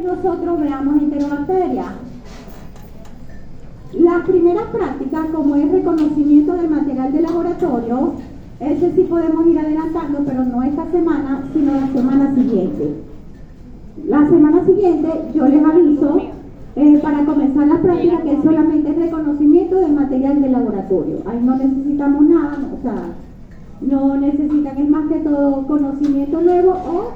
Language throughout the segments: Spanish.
nosotros veamos enterobacterias. La primera práctica, como es reconocimiento del material de laboratorio, ese sí podemos ir adelantando, pero no esta semana, sino la semana siguiente. La semana siguiente yo les aviso para comenzar la práctica, que es solamente reconocimiento del material de laboratorio. Ahí no necesitamos nada, o sea, no necesitan, es más que todo conocimiento nuevo o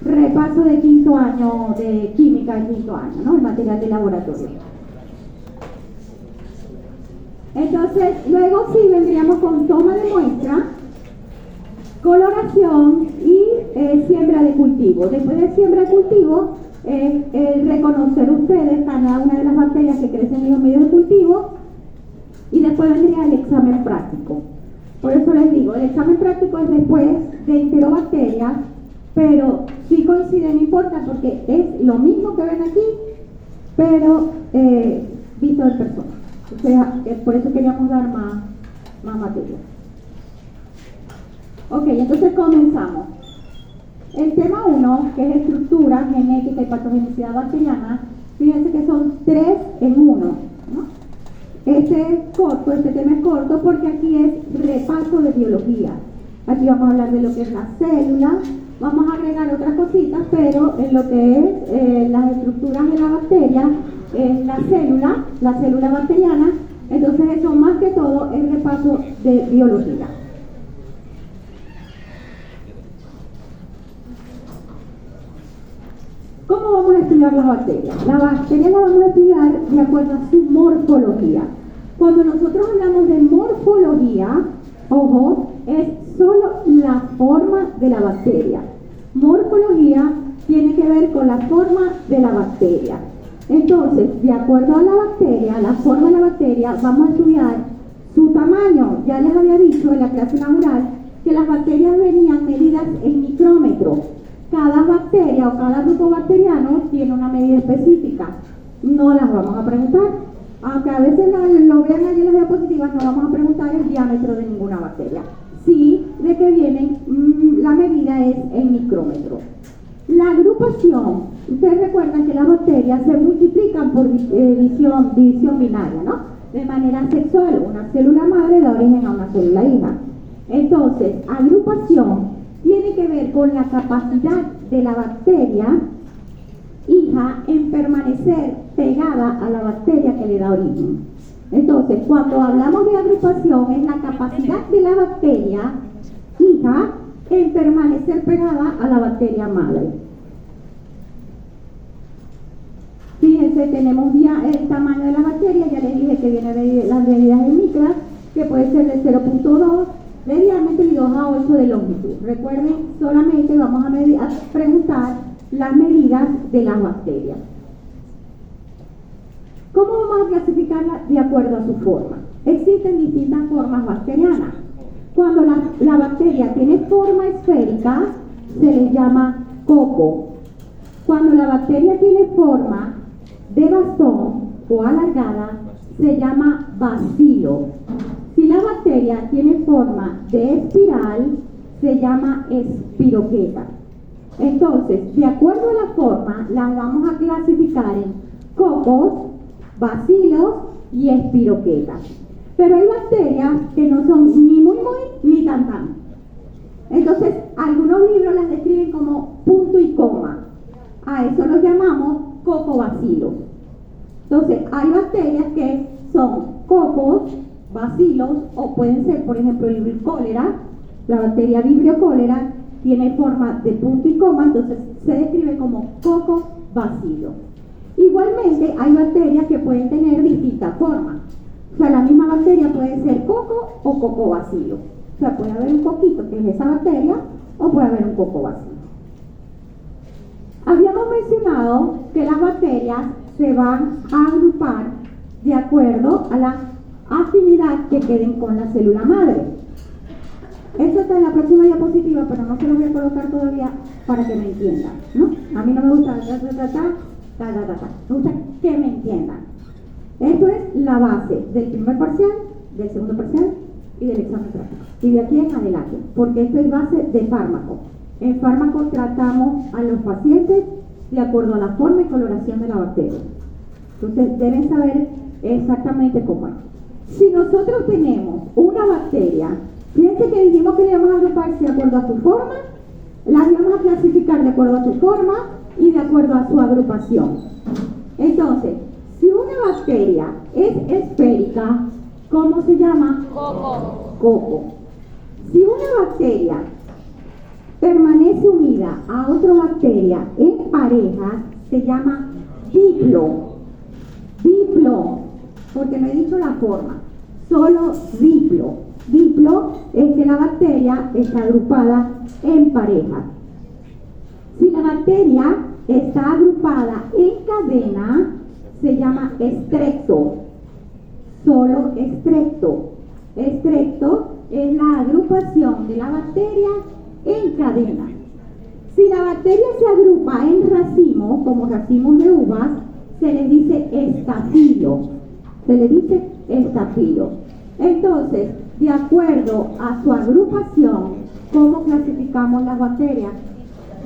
repaso de quinto año de química en quinto año, ¿no? El material de laboratorio. Entonces, luego sí vendríamos con toma de muestra, coloración y siembra de cultivo. Después de siembra de cultivo, reconocer ustedes cada una de las bacterias que crecen en los medios de cultivo, y después vendría el examen práctico. Por eso les digo, el examen práctico es después de enterobacterias, pero sí coincide, no importa, porque es lo mismo que ven aquí, pero visto en persona. O sea, por eso queríamos dar más materia. Ok, entonces comenzamos. El tema 1, que es estructura, genética y patogenicidad bacteriana, fíjense que son 3 en 1, ¿no? Este tema es corto porque aquí es repaso de biología. Aquí vamos a hablar de lo que es la célula, vamos a agregar otras cositas, pero en lo que es las estructuras de la bacteria, es la célula bacteriana. Entonces eso más que todo es repaso de biología. ¿Cómo vamos a estudiar las bacterias? Las bacterias las vamos a estudiar de acuerdo a su morfología. Cuando nosotros hablamos de morfología, ojo, es solo la forma de la bacteria. Morfología tiene que ver con la forma de la bacteria. Entonces, de acuerdo a la bacteria, la forma de la bacteria, vamos a estudiar su tamaño. Ya les había dicho en la clase inaugural que las bacterias venían medidas en micrómetros. Cada bacteria o cada grupo bacteriano tiene una medida específica. No las vamos a preguntar. Aunque a veces lo vean allí en las diapositivas, no vamos a preguntar el diámetro de ninguna bacteria. Sí, de que vienen, la medida es en micrómetros. La agrupación, ustedes recuerdan que las bacterias se multiplican por división binaria, ¿no? De manera sexual, una célula madre da origen a una célula hija. Entonces, agrupación tiene que ver con la capacidad de la bacteria hija en permanecer pegada a la bacteria que le da origen. Entonces, cuando hablamos de agrupación, es la capacidad de la bacteria hija en permanecer pegada a la bacteria madre. Fíjense, tenemos ya el tamaño de la bacteria, ya les dije que viene de las medidas en micras, que puede ser de 0.2 de diámetro y 2 a 8 de longitud. Recuerden, solamente vamos a preguntar las medidas de las bacterias. ¿Cómo vamos a clasificarlas? De acuerdo a su forma. Existen distintas formas bacterianas. Cuando la bacteria tiene forma esférica, se le llama coco. Cuando la bacteria tiene forma de bastón o alargada, se llama bacilo. Si la bacteria tiene forma de espiral, se llama espiroqueta. Entonces, de acuerdo a la forma, las vamos a clasificar en cocos, bacilos y espiroquetas. Pero hay bacterias que no son ni muy ni tan. Entonces, algunos libros las describen como punto y coma. A eso los llamamos cocobacilos. Entonces, hay bacterias que son cocos, bacilos, o pueden ser, por ejemplo, el Vibrio cholera. La bacteria Vibrio cholera tiene forma de punto y coma, entonces se describe como cocobacilo. Igualmente, hay bacterias que pueden tener distintas formas. O sea, la misma bacteria puede ser coco o cocobacilo. O sea, puede haber un coquito, que es esa bacteria, o puede haber un cocobacilo. Habíamos mencionado que las bacterias se van a agrupar de acuerdo a la afinidad que queden con la célula madre. Esto está en la próxima diapositiva, pero no se lo voy a colocar todavía para que me entiendan, ¿no? A mí no me gusta me gusta que me entiendan. Esto es la base del primer parcial, del segundo parcial y del examen práctico. Y de aquí en adelante, porque esto es base de fármaco. En fármaco tratamos a los pacientes de acuerdo a la forma y coloración de la bacteria. Entonces deben saber exactamente cómo es. Si nosotros tenemos una bacteria, fíjense que dijimos que le íbamos a agrupar de acuerdo a su forma, las íbamos a clasificar de acuerdo a su forma y de acuerdo a su agrupación. Entonces, si una bacteria es esférica, ¿cómo se llama? Coco. Si una bacteria permanece unida a otra bacteria en pareja, se llama diplo. Diplo, porque no he dicho la forma, solo diplo. Diplo es que la bacteria está agrupada en pareja. Si la bacteria está agrupada en cadena, se llama estrecto. Solo estrecto. Estrecto es la agrupación de la bacteria en cadena. Si la bacteria se agrupa en racimos, como racimos de uvas, se le dice estafilo. Se le dice estafilo. Entonces, de acuerdo a su agrupación, ¿cómo clasificamos las bacterias?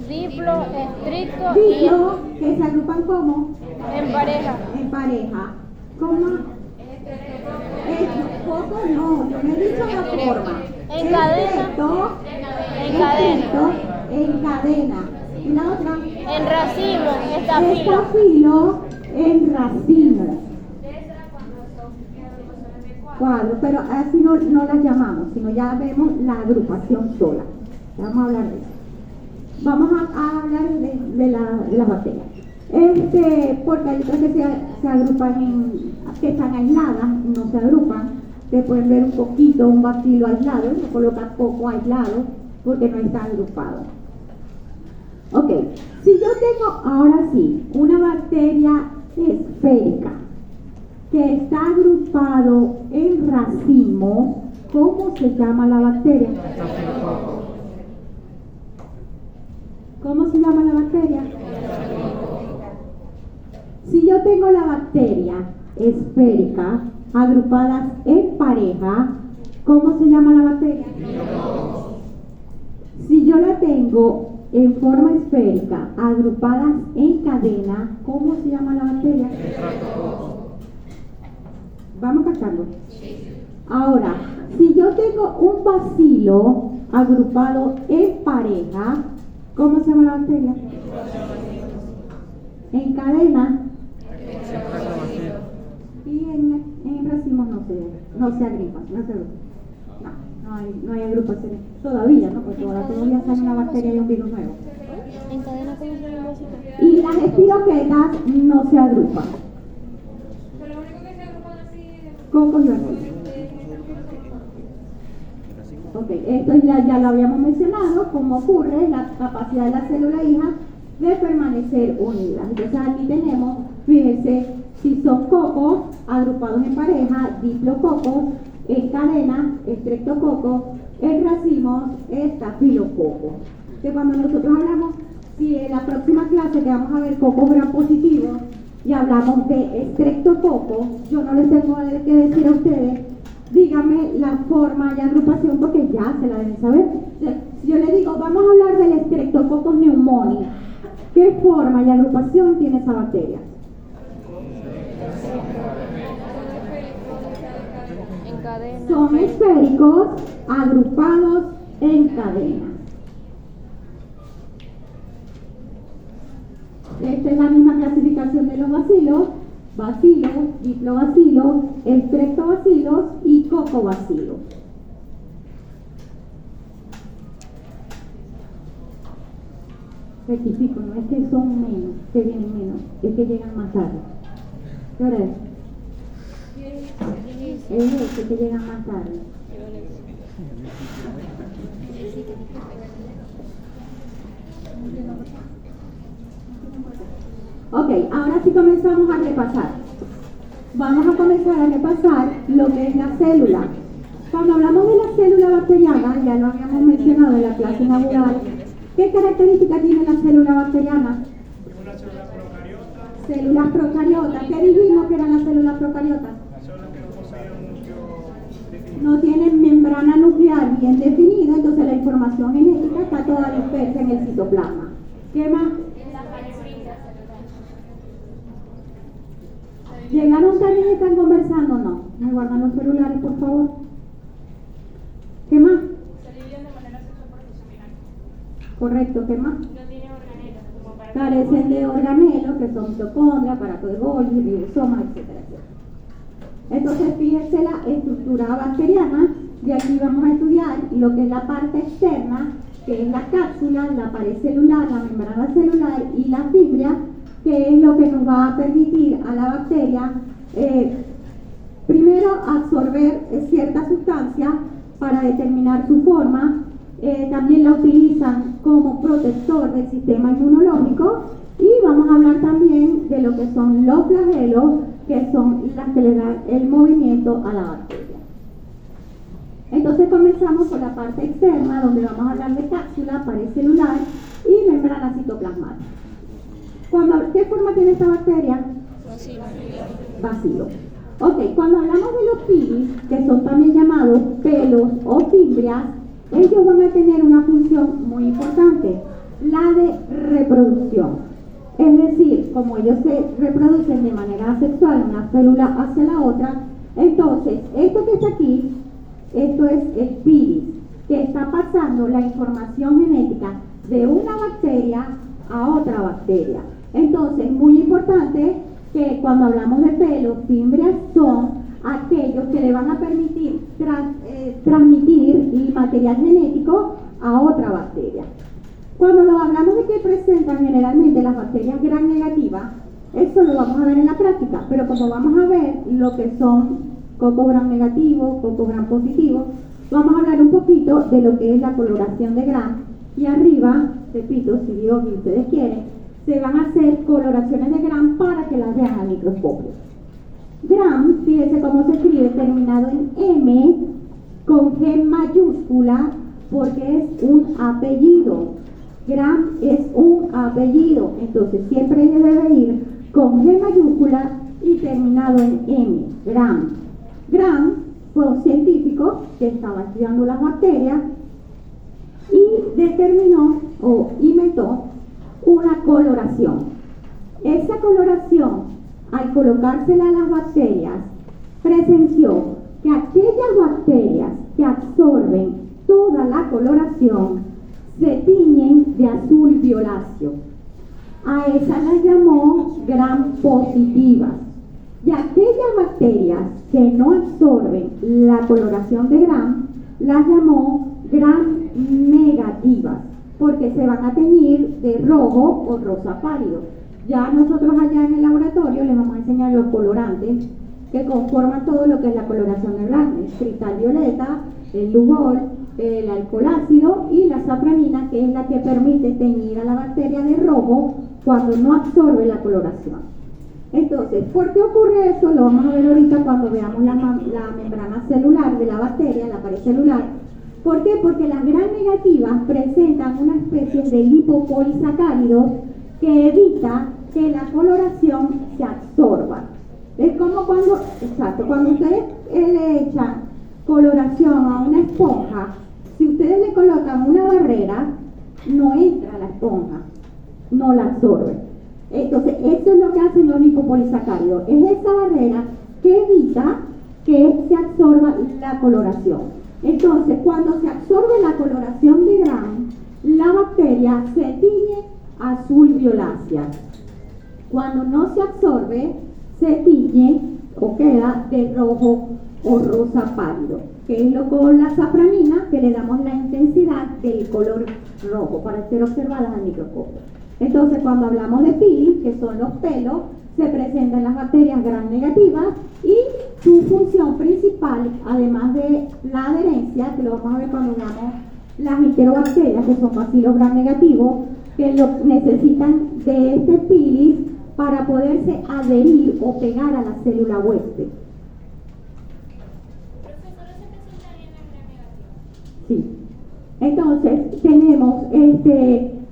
Diplo, estricto Diplo, que se agrupan como en pareja. en pareja. ¿Cómo? Poco no, yo no he dicho la forma. En cadena. Estrecto, En cadena. estrecto, en cadena. ¿Y la otra? En racimo, estafilo. Estafilo en racimo. Cuadro, pero así no las llamamos, sino ya vemos la agrupación sola. Ya vamos a hablar de eso. Vamos a hablar de las bacterias. Porque hay otras que se agrupan que están aisladas, no se agrupan. Te pueden ver un poquito, un bacilo aislado, se coloca coco aislado, porque no está agrupado. Ok, si yo tengo ahora sí una bacteria esférica que está agrupado en racimos, ¿cómo se llama la bacteria? ¿Cómo se llama la bacteria? Si yo tengo la bacteria esférica agrupadas en pareja, ¿cómo se llama la bacteria? Si yo la tengo en forma esférica agrupadas en cadena, ¿cómo se llama la bacteria? ¿Vamos cachando? Ahora, si yo tengo un bacilo agrupado en pareja, ¿cómo se llama la bacteria? En cadena. Y en racimos no se agrupan, no hay agrupaciones todavía, ¿no? Porque todavía sale una bacteria y un virus nuevo. En cadena, ¿cómo se llama? Y las espiroquetas no se agrupan. Cocos y racimos. Ok, esto ya lo habíamos mencionado, cómo ocurre la capacidad de la célula hija de permanecer unidas. Entonces aquí tenemos, fíjense, si son cocos agrupados en pareja, diplococos, en cadena, estreptococos, en racimos, estafilococos. Que cuando nosotros hablamos, si en la próxima clase que vamos a ver cocos gram positivos y hablamos de estreptococos, yo no les tengo que decir a ustedes, díganme la forma y agrupación porque ya se la deben saber. Si yo les digo, vamos a hablar del Streptococcus pneumoniae, ¿qué forma y agrupación tiene esa bacteria? En cadena. Son esféricos agrupados en cadena. Esta es la misma clasificación de los bacilos: bacilos, diplobacilos, estreptobacilos y cocobacilos. Rectifico, no es que son menos, que vienen menos, es que llegan más tarde. ¿Qué hora es? Es que llegan más tarde. Ok, ahora sí comenzamos a repasar. Vamos a comenzar a repasar lo que es la célula. Cuando hablamos de la célula bacteriana, ya lo habíamos mencionado en la clase inaugural, ¿qué características tiene la célula bacteriana? Una célula procariota. Células procariotas. ¿Qué dijimos que eran las células procariotas? Las células que no poseen un núcleo definido. No tienen membrana nuclear bien definida, entonces la información genética está toda dispersa en el citoplasma. ¿Qué más? ¿Llegaron también y están conversando? No. ¿Me guardan los celulares, por favor? ¿Qué más? Se dividen de manera sexual por funcional. Correcto, ¿qué más? No tiene organelos como para Carecen de organelos, que son mitocondria, aparato de Golgi, ribosomas, etcétera, etcétera. Entonces, fíjense la estructura bacteriana. De aquí vamos a estudiar lo que es la parte externa, que es la cápsula, la pared celular, la membrana celular y la fibria, que es lo que nos va a permitir a la bacteria primero absorber cierta sustancia para determinar su forma. También la utilizan como protector del sistema inmunológico, y vamos a hablar también de lo que son los flagelos, que son las que le dan el movimiento a la bacteria. Entonces comenzamos por la parte externa, donde vamos a hablar de cápsula, pared celular y membrana citoplasmática. ¿Qué forma tiene esta bacteria? Vacío. Ok, cuando hablamos de los pilis, que son también llamados pelos o fimbrias, ellos van a tener una función muy importante, la de reproducción. Es decir, como ellos se reproducen de manera asexual, una célula hacia la otra, entonces, esto que está aquí, esto es el pilis, que está pasando la información genética de una bacteria a otra bacteria. Entonces, muy importante que cuando hablamos de pelos, fimbrias son aquellos que le van a permitir transmitir el material genético a otra bacteria. Cuando nos hablamos de que presentan generalmente las bacterias gram negativas, eso lo vamos a ver en la práctica, pero como vamos a ver lo que son cocos gram negativos, cocos gram positivos, vamos a hablar un poquito de lo que es la coloración de gram, y arriba, repito, si digo que ustedes quieren, se van a hacer coloraciones de gram para que las vean al microscopio. Gram, fíjense cómo se escribe, terminado en M, con G mayúscula, porque es un apellido. Gram es un apellido, entonces siempre debe ir con G mayúscula y terminado en M, Gram. Gram fue un científico que estaba estudiando las bacterias y determinó o inventó una coloración. Esa coloración, al colocársela a las bacterias, presenció que aquellas bacterias que absorben toda la coloración se tiñen de azul violáceo. A esas las llamó gram positivas. Y aquellas bacterias que no absorben la coloración de gram, las llamó gram negativas, porque se van a teñir de rojo o rosa pálido. Ya nosotros allá en el laboratorio les vamos a enseñar los colorantes que conforman todo lo que es la coloración de gram: el cristal violeta, el lugol, el alcohol ácido y la safranina, que es la que permite teñir a la bacteria de rojo cuando no absorbe la coloración. Entonces, ¿por qué ocurre esto? Lo vamos a ver ahorita cuando veamos la membrana celular de la bacteria, la pared celular. ¿Por qué? Porque las gram negativas presentan una especie de lipopolisacáridos que evita que la coloración se absorba. Es como cuando ustedes le echan coloración a una esponja, si ustedes le colocan una barrera, no entra la esponja, no la absorbe. Entonces, eso es lo que hacen los lipopolisacáridos, es esa barrera que evita que se absorba la coloración. Entonces, cuando se absorbe la coloración de gram, la bacteria se tiñe azul violácea. Cuando no se absorbe, se tiñe o queda de rojo o rosa pálido, que es lo con la safranina que le damos la intensidad del color rojo para ser observadas al microscopio. Entonces, cuando hablamos de pilis, que son los pelos, se presentan las bacterias gram negativas y su función principal, además de la adherencia, que lo vamos a ver cuando veamos las enterobacterias, que son bacilos gram negativos, que necesitan de este pilis para poderse adherir o pegar a la célula huésped. Sí. Entonces, tenemos el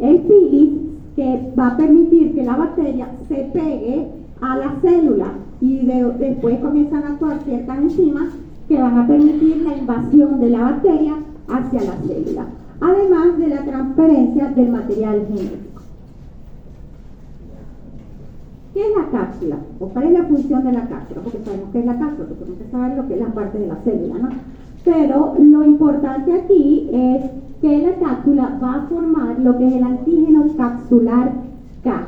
pilis, que va a permitir que la bacteria se pegue a la célula y después comienzan a actuar ciertas enzimas que van a permitir la invasión de la bacteria hacia la célula, además de la transferencia del material genético. ¿Qué es la cápsula? ¿O cuál es la función de la cápsula? Porque sabemos qué es la cápsula, porque tenemos que saber lo que es la parte de la célula, ¿no? Pero lo importante aquí es que la cápsula va a formar lo que es el antígeno capsular K.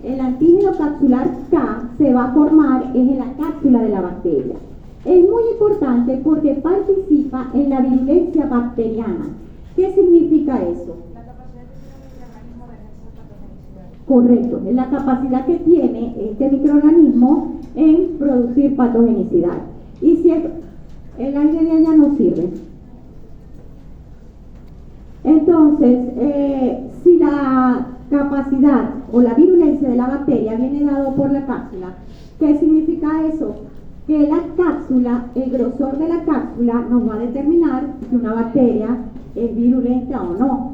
El antígeno capsular K se va a formar en la cápsula de la bacteria. Es muy importante porque participa en la virulencia bacteriana. ¿Qué significa eso? La capacidad que tiene el microorganismo de ejercer patogenicidad. Correcto, es la capacidad que tiene este microorganismo en producir patogenicidad. Y si el aire de allá no sirve. Entonces, si la capacidad o la virulencia de la bacteria viene dado por la cápsula, ¿qué significa eso? Que la cápsula, el grosor de la cápsula nos va a determinar si una bacteria es virulenta o no.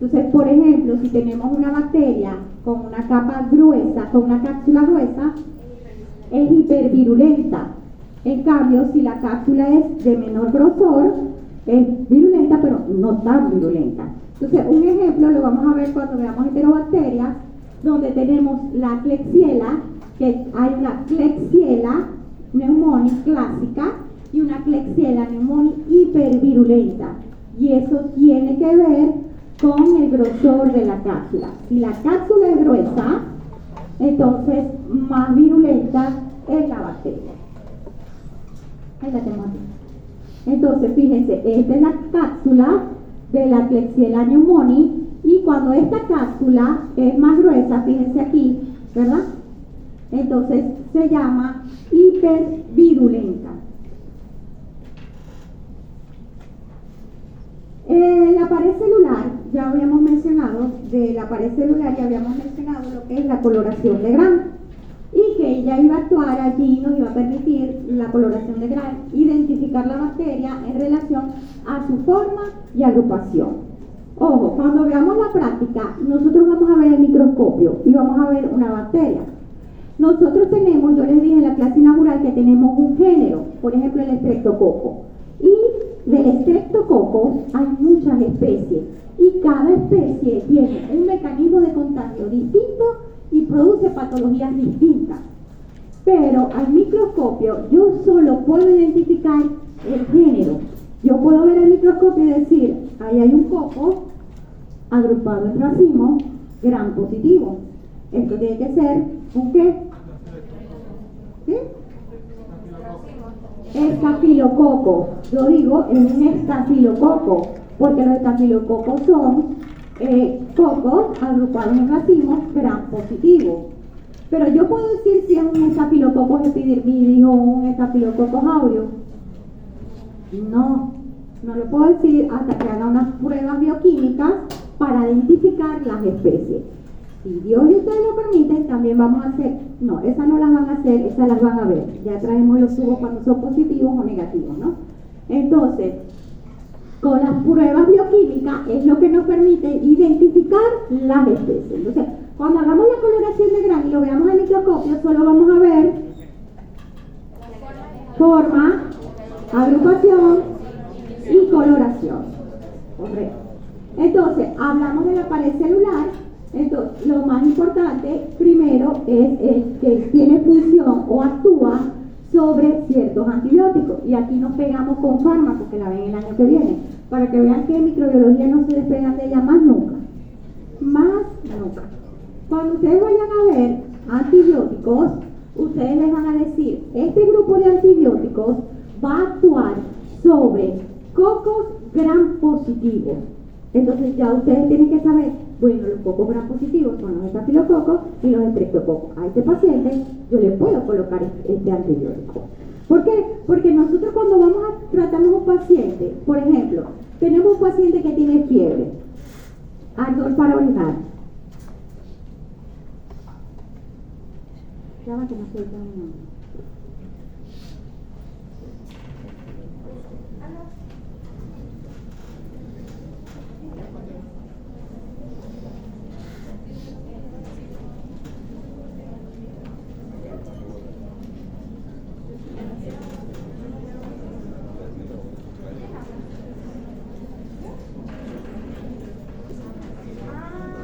Entonces, por ejemplo, si tenemos una bacteria con una capa gruesa, con una cápsula gruesa, es hipervirulenta. En cambio, si la cápsula es de menor grosor, es virulenta, pero no tan virulenta. Entonces, un ejemplo lo vamos a ver cuando veamos heterobacterias, donde tenemos la Klebsiella, que hay una Klebsiella pneumoniae clásica y una Klebsiella pneumoniae hipervirulenta. Y eso tiene que ver con el grosor de la cápsula. Si la cápsula es gruesa, entonces más virulenta es la bacteria. Ahí la tenemos aquí. Entonces, fíjense, esta es la cápsula de la Klebsiella pneumoniae y cuando esta cápsula es más gruesa, fíjense aquí, ¿verdad? Entonces se llama hipervirulenta. La pared celular, ya habíamos mencionado, de la pared celular ya habíamos mencionado lo que es la coloración de Gram y que ella iba a actuar allí, nos iba a permitir la coloración de Gram, identificar la bacteria en relación a su forma y agrupación. Ojo, cuando veamos la práctica, nosotros vamos a ver el microscopio y vamos a ver una bacteria. Nosotros tenemos, yo les dije en la clase inaugural que tenemos un género, por ejemplo el Streptococcus. Y del Streptococcus hay muchas especies y cada especie tiene un mecanismo de contagio distinto y produce patologías distintas. Pero al microscopio yo solo puedo identificar el género. Yo puedo ver el microscopio y decir, ahí hay un coco agrupado en racimo, Gram positivo. Esto tiene que ser un ¿qué? ¿Sí? Estafilococo. Yo digo, es un estafilococo, porque los estafilococos son cocos agrupados en racimos Gram positivo. Pero yo puedo decir si es un estafilococo epidermidis o un estafilococo aureus. No lo puedo decir hasta que haga unas pruebas bioquímicas para identificar las especies. Si Dios y ustedes lo permiten, también vamos a hacer, no, esas no las van a hacer, esas las van a ver. Ya traemos los tubos cuando son positivos o negativos, ¿no? Entonces, con las pruebas bioquímicas es lo que nos permite identificar las especies. Entonces, cuando hagamos la coloración de Gram y lo veamos en el microscopio, solo vamos a ver forma, agrupación y coloración. Correcto. Entonces, hablamos de la pared celular. Entonces, lo más importante primero es el que tiene función o actúa sobre ciertos antibióticos. Y aquí nos pegamos con fármacos, que la ven el año que viene, para que vean que en microbiología no se despegan de ella más nunca. Más nunca. Cuando ustedes vayan a ver antibióticos, ustedes les van a decir, este grupo de antibióticos va a actuar sobre cocos Gram positivos. Entonces ya ustedes tienen que saber, bueno, los cocos Gram positivos son los estafilococos y los estreptococos. A este paciente yo le puedo colocar este antibiótico. ¿Por qué? Porque nosotros cuando tratamos a un paciente, por ejemplo, tenemos un paciente que tiene fiebre, ardor para orinar. Ya va que no estoy terminando.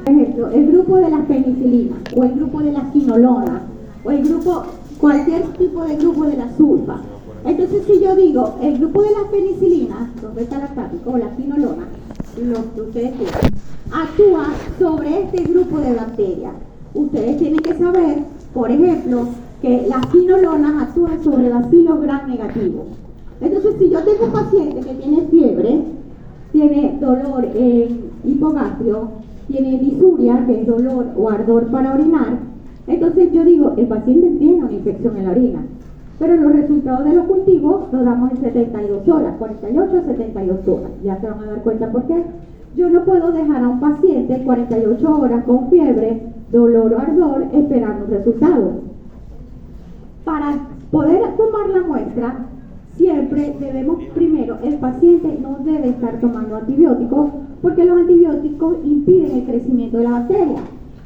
Por ejemplo, el grupo de las penicilinas o el grupo de las quinolonas el grupo, cualquier tipo de grupo de la sulfa. Entonces, si yo digo el grupo de las penicilinas, los beta-lactámicos o la quinolona, los que ustedes quieran, actúa sobre este grupo de bacterias. Ustedes tienen que saber, por ejemplo, que las quinolonas actúan sobre bacilos gram negativos. Entonces, si yo tengo un paciente que tiene fiebre, tiene dolor en hipogastrio, tiene disuria, que es dolor o ardor para orinar, entonces yo digo, el paciente tiene una infección en la orina. Pero los resultados de los cultivos los damos en 72 horas, 48 a 72 horas. Ya se van a dar cuenta por qué. Yo no puedo dejar a un paciente 48 horas con fiebre, dolor o ardor esperando resultados. Para poder tomar la muestra, siempre debemos, primero, el paciente no debe estar tomando antibióticos porque los antibióticos impiden el crecimiento de la bacteria.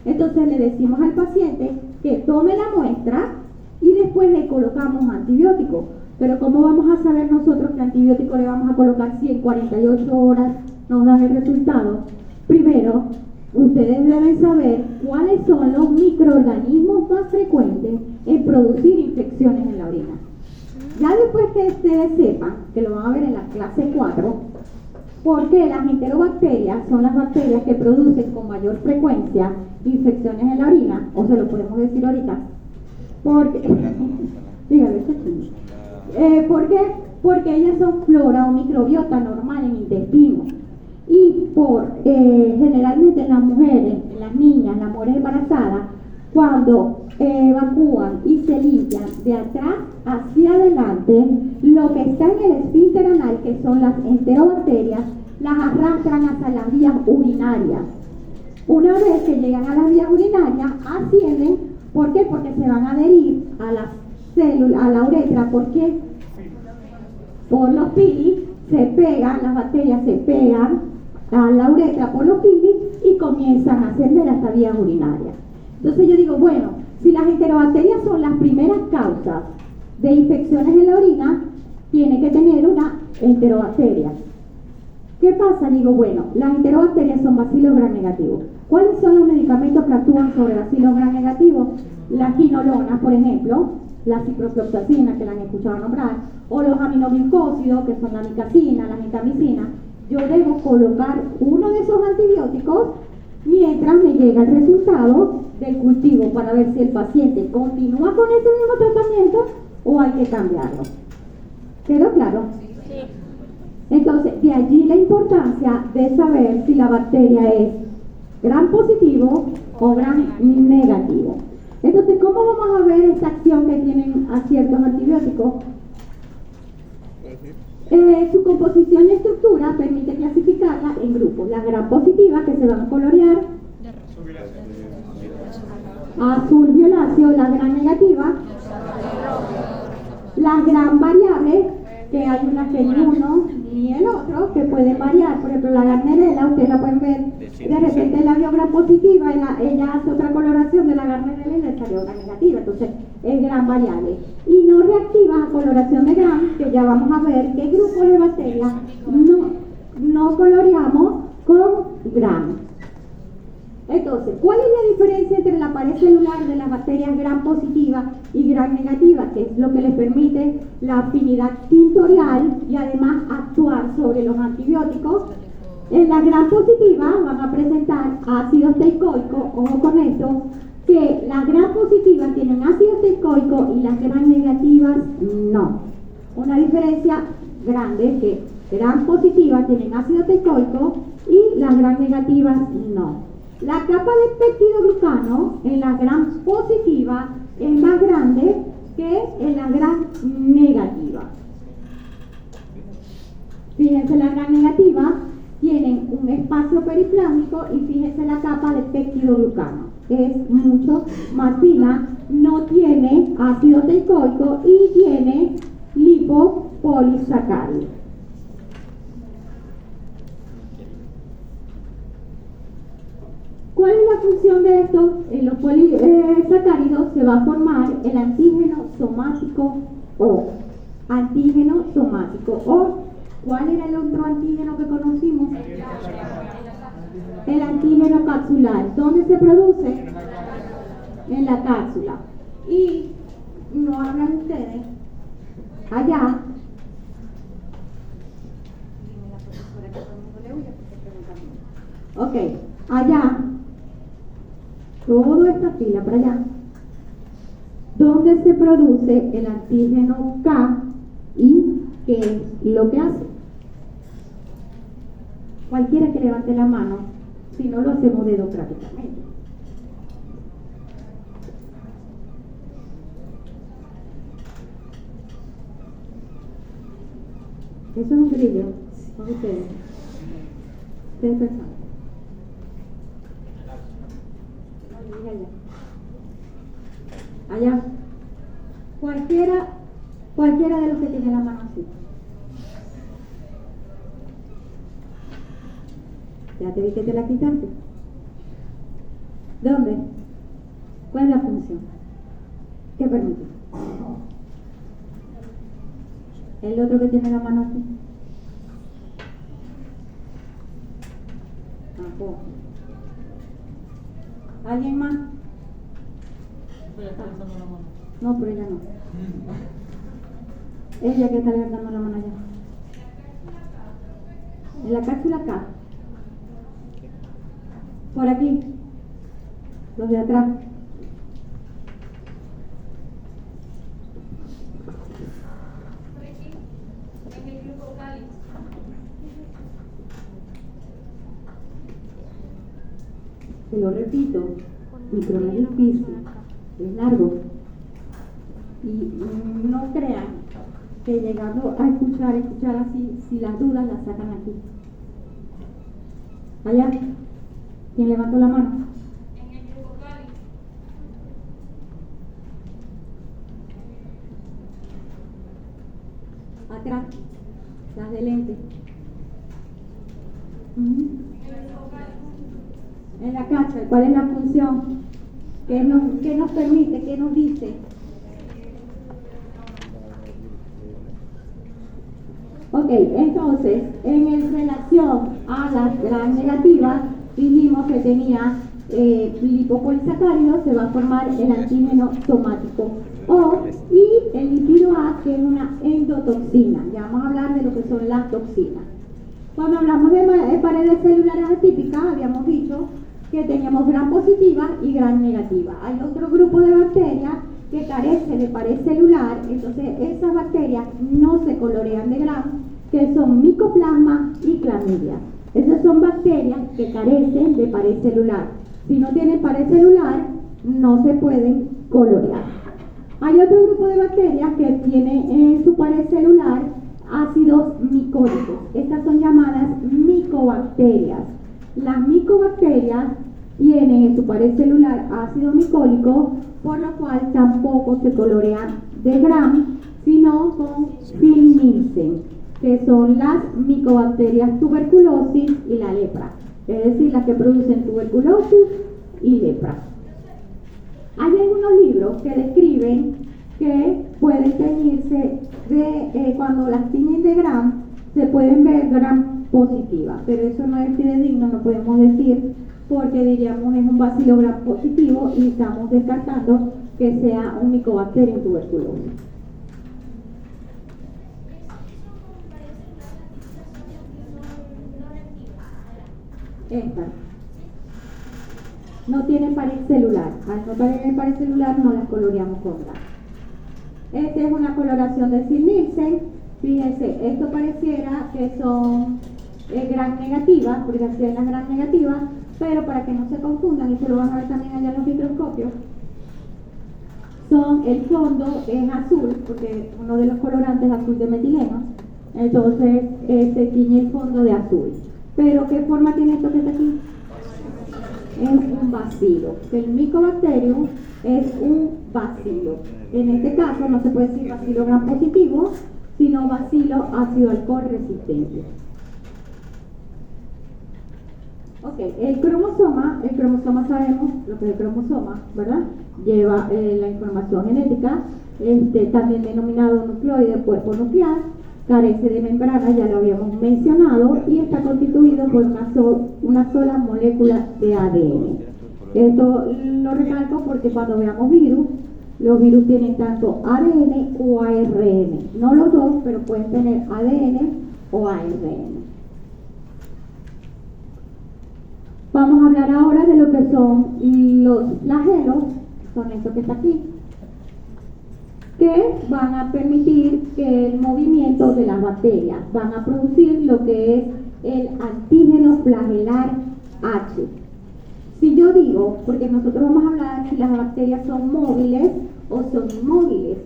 Entonces le decimos al paciente que tome la muestra y después le colocamos antibiótico. Pero ¿cómo vamos a saber nosotros qué antibiótico le vamos a colocar si en 48 horas nos dan el resultado? Primero, ustedes deben saber cuáles son los microorganismos más frecuentes en producir infecciones en la orina. Ya después que ustedes sepan, que lo van a ver en la clase 4, porque las enterobacterias son las bacterias que producen con mayor frecuencia infecciones en la orina, o se lo podemos decir ahorita, porque, dígame, ¿por qué? Porque ellas son flora o microbiota normal en intestino. Y generalmente en las mujeres, en las niñas, las mujeres embarazadas, cuando evacúan y se limpian de atrás hacia adelante, lo que está en el esfínter anal, que son las enterobacterias, las arrastran hasta las vías urinarias. Una vez que llegan a las vías urinarias, ascienden. ¿Por qué? Porque se van a adherir a las células, a la uretra. ¿Por qué? Por los pili se pegan, las bacterias se pegan a la uretra por los pili y comienzan a ascender hasta vías urinarias. Entonces yo digo, bueno, si las enterobacterias son las primeras causas de infecciones en la orina, tiene que tener una enterobacteria. ¿Qué pasa? Digo, bueno, las enterobacterias son bacilos gram negativos. ¿Cuáles son los medicamentos que actúan sobre bacilos gram negativos? La quinolona, por ejemplo, la ciprofloxacina, que la han escuchado nombrar, o los aminoglucósidos, que son la micacina, la gentamicina. Yo debo colocar uno de esos antibióticos mientras me llega el resultado del cultivo para ver si el paciente continúa con ese mismo tratamiento o hay que cambiarlo. ¿Quedó claro? Sí. Entonces, de allí la importancia de saber si la bacteria es gram positivo o gram negativo. Entonces, ¿cómo vamos a ver esta acción que tienen a ciertos antibióticos? Su composición y estructura permite clasificarla en grupos. Las gram positivas, que se van a colorear azul violáceo, las gram negativas, las gram variables, que hay unas que ni uno ni el otro, que pueden variar. Por ejemplo, la garnerela, ustedes la pueden ver, de repente la vio gram positiva, ella hace otra coloración de la garnerela y le salió gram negativa, entonces es gram variable. Y no reactiva a coloración de gram, que ya vamos a ver qué grupos de bacterias no coloreamos con gram. Entonces, ¿cuál es la diferencia entre la pared celular de las bacterias gram positivas y gram negativas? Que es lo que les permite la afinidad tintorial y además actuar sobre los antibióticos. En la gram positiva van a presentar ácido teicoico, ojo con esto, que las gram positivas tienen ácido teicoico y las gram negativas no. Una diferencia grande es que gram positivas tienen ácido teicoico y las gram negativas no. La capa de peptidoglucano en la gram positiva es más grande que en la gram negativa. Fíjense, la gram negativa tienen un espacio periplástico y fíjense la capa de peptidoglucano, que es mucho más fina, no tiene ácido teicoico y tiene lipopolisacáridos. ¿Cuál es la función de esto? En los polisacáridos se va a formar el antígeno somático O. Antígeno somático O. ¿Cuál era el otro antígeno que conocimos? El antígeno capsular. ¿Dónde se produce? En la cápsula. Y saben ustedes, allá, Dime la profesora que todo el mundo le huye porque preguntan. ok, allá, toda esta fila para allá, donde se produce el antígeno K y qué es lo que hace. Cualquiera que levante la mano, si no lo hacemos democráticamente. Eso es un brillo con ustedes. Ustedes pensan. Allá. Cualquiera de los que tiene la mano así. Ya te vi que te la quitaste. ¿Dónde? ¿Cuál es la función? ¿Qué permite? El otro que tiene la mano así. Tampoco. ¿Alguien más? No, pero ella no. Ella que está levantando la mano allá. En la cápsula acá. Por aquí. Los de atrás. En el grupo cáliz. Te lo repito, micromedio difícil, es largo. Y no crean que llegando a escuchar así, si las dudas las sacan aquí. Allá, ¿quién levantó la mano? En el grupo cáliz. Atrás, las de lente. Ujú. En la cápsula, ¿cuál es la función? ¿Qué nos permite? ¿Qué nos dice? Ok, entonces, en relación a las gram negativas, dijimos que tenía lipopolisacáridos, se va a formar el antígeno somático O y el lípido A, que es una endotoxina. Ya vamos a hablar de lo que son las toxinas. Cuando hablamos de paredes celulares atípicas, habíamos dicho que teníamos gram positiva y gram negativa. Hay otro grupo de bacterias que carece de pared celular, entonces esas bacterias no se colorean de gram, que son micoplasma y clamidia. Esas son bacterias que carecen de pared celular. Si no tienen pared celular, no se pueden colorear. Hay otro grupo de bacterias que tiene en su pared celular ácidos micólicos. Estas son llamadas micobacterias. Las micobacterias tienen en su pared celular ácido micólico, por lo cual tampoco se colorean de gram, sino con Phil-Nielsen, que son las micobacterias tuberculosis y la lepra, es decir, las que producen tuberculosis y lepra. Hay algunos libros que describen que pueden teñirse cuando las tiñen de gram, se pueden ver gram positiva, pero eso no es fidedigno, no podemos decir, porque diríamos es un bacilo gram positivo y estamos descartando que sea un micobacterium tuberculosis. Esta no tiene pared celular. Al no tener pared celular no las coloreamos con gram. Esta es una coloración de Phil-Nielsen. Fíjense, esto pareciera que son gram negativas, porque así es las gram negativas, pero para que no se confundan, y se lo van a ver también allá en los microscopios, el fondo es azul, porque uno de los colorantes es azul de metileno, entonces se tiñe el fondo de azul. Pero ¿qué forma tiene esto que está aquí? Es un bacilo. El Mycobacterium es un bacilo. En este caso no se puede decir bacilo gram positivo, sino bacilo ácido alcohol resistente. Ok, el cromosoma sabemos lo que es el cromosoma, ¿verdad? Lleva la información genética, también denominado nucleoide, cuerpo nuclear, carece de membrana, ya lo habíamos mencionado, y está constituido por una sola molécula de ADN. Esto lo recalco porque cuando veamos virus, Los virus tienen tanto ADN o ARN. No los dos, pero pueden tener ADN o ARN. Vamos a hablar ahora de lo que son los flagelos, son esto que está aquí, que van a permitir que el movimiento de las bacterias, van a producir lo que es el antígeno flagelar H. Si yo digo, porque nosotros vamos a hablar si las bacterias son móviles o son inmóviles,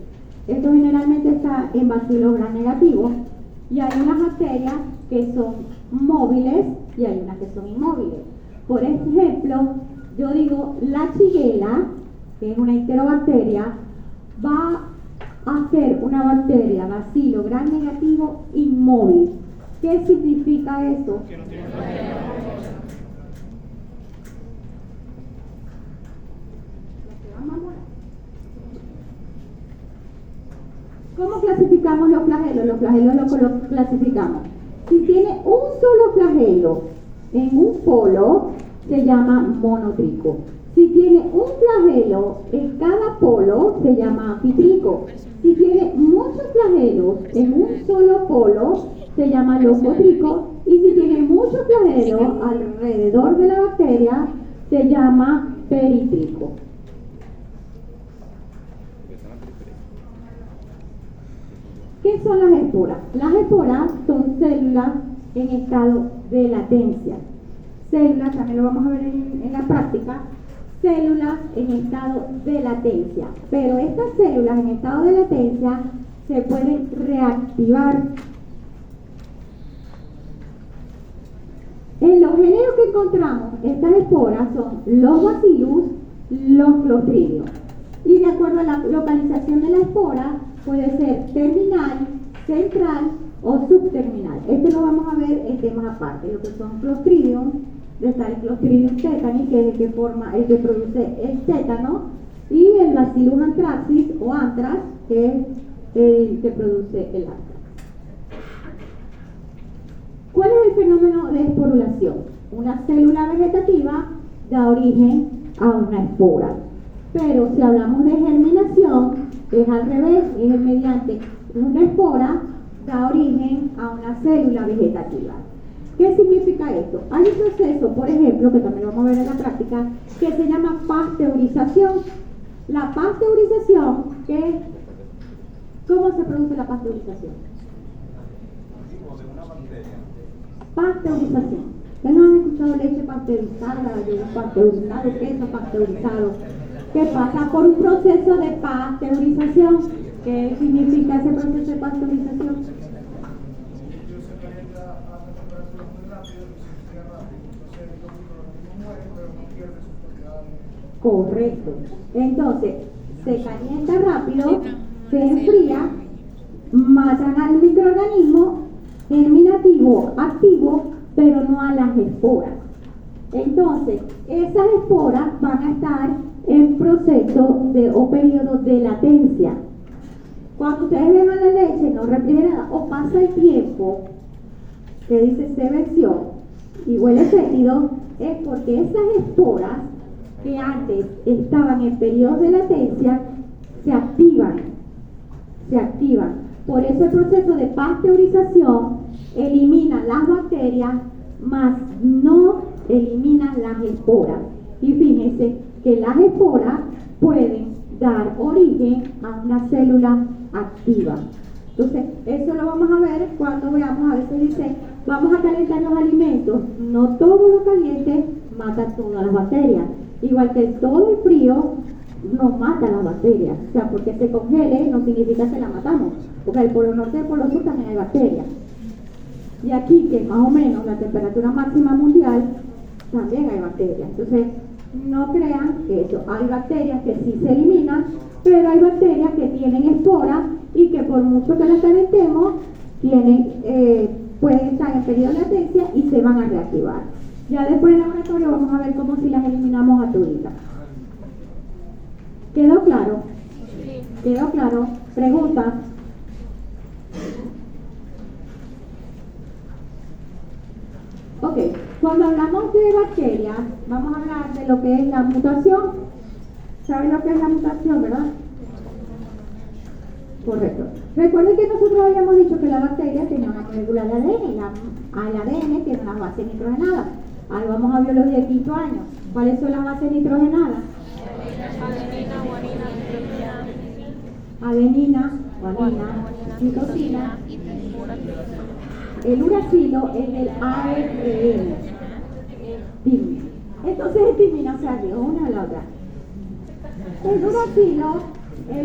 esto generalmente está en bacilos gram negativos, y hay unas bacterias que son móviles y hay unas que son inmóviles. Por ejemplo, yo digo la Shigella, que es una enterobacteria, va a ser una bacteria bacilo gram negativo inmóvil. ¿Qué significa eso? Que no tiene ¿Cómo clasificamos los flagelos? Los flagelos los clasificamos. Si tiene un solo flagelo en un polo, se llama monotrico. Si tiene un flagelo en cada polo, se llama anfitrico. Si tiene muchos flagelos en un solo polo, se llama lofotrico. Y si tiene muchos flagelos alrededor de la bacteria, se llama peritrico. ¿Qué son las esporas? Las esporas son células en estado de latencia. Células, también lo vamos a ver en la práctica, células en estado de latencia. Pero estas células en estado de latencia se pueden reactivar. En los géneros que encontramos, estas esporas son los bacillus, los clostridium. Y de acuerdo a la localización de la espora, puede ser terminal, central o subterminal. Esto lo vamos a ver en temas aparte, lo que son clostridium, está el Clostridium tetani, que es el que produce el tétano, y el Bacillus anthracis o anthrax, que es el que produce el anthrax. ¿Cuál es el fenómeno de esporulación? Una célula vegetativa da origen a una espora. Pero si hablamos de germinación, es al revés, es mediante una espora da origen a una célula vegetativa. ¿Qué significa esto? Hay un proceso, por ejemplo, que también lo vamos a ver en la práctica, que se llama pasteurización. La pasteurización, ¿cómo se produce la pasteurización? Pasteurización. ¿Ustedes no han escuchado leche pasteurizada, yogur pasteurizado, queso pasteurizado? Que pasa por un proceso de pasteurización. ¿Qué significa ese proceso de pasteurización? Correcto. Entonces, se calienta rápido, se enfría, matan al microorganismo germinativo activo, pero no a las esporas. Entonces, esas esporas van a estar en proceso o periodo de latencia. Cuando ustedes dejan la leche no refrigerada o pasa el tiempo que dice se venció y huele fétido, es porque esas esporas que antes estaban en periodo de latencia se activan. Por eso el proceso de pasteurización elimina las bacterias, mas no elimina las esporas. Y fíjense que las esporas pueden dar origen a una célula activa. Entonces, eso lo vamos a ver cuando veamos, a veces dice, vamos a calentar los alimentos. No todo lo caliente mata todas las bacterias. Igual que todo el frío no mata las bacterias. O sea, porque se congele no significa que la matamos. Porque el polo norte y el polo sur también hay bacterias. Y aquí, que más o menos la temperatura máxima mundial, también hay bacterias. Entonces, no crean que eso. Hay bacterias que sí se eliminan, pero hay bacterias que tienen esporas y que por mucho que las calentemos, pueden estar en periodo de latencia y se van a reactivar. Ya después del laboratorio vamos a ver cómo si las eliminamos a toditas. ¿Quedó claro? Sí. ¿Quedó claro? ¿Preguntas? Ok, cuando hablamos de bacterias, vamos a hablar de lo que es la mutación. ¿Saben lo que es la mutación, verdad? Correcto. Recuerden que nosotros habíamos dicho que la bacteria tenía una molécula de ADN y el ADN tiene una base nitrogenada. Ahí vamos a biología de quinto año. ¿Cuáles son las bases nitrogenadas? Adenina, guanina, citosina. El uracilo es el ARN. Timina. Entonces es timina, se alió una a la otra. El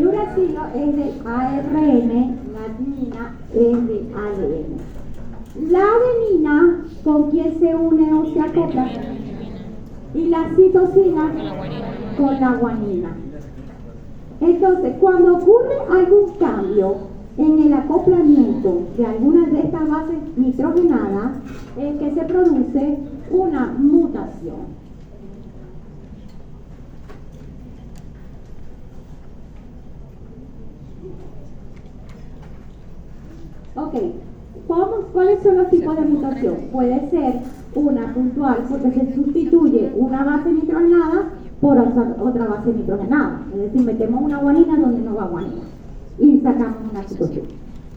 uracilo es del ARN, la timina es del ADN. La adenina, ¿con quién se une o se acopla? Y la citosina con la guanina. Entonces, cuando ocurre algún cambio en el acoplamiento de alguna de estas bases nitrogenadas, es que se produce una mutación. Ok, ¿cuáles son los tipos de mutación? Puede ser una puntual porque se sustituye una base nitrogenada por otra base nitrogenada. Es decir, metemos una guanina donde no va guanina y sacamos una citosina.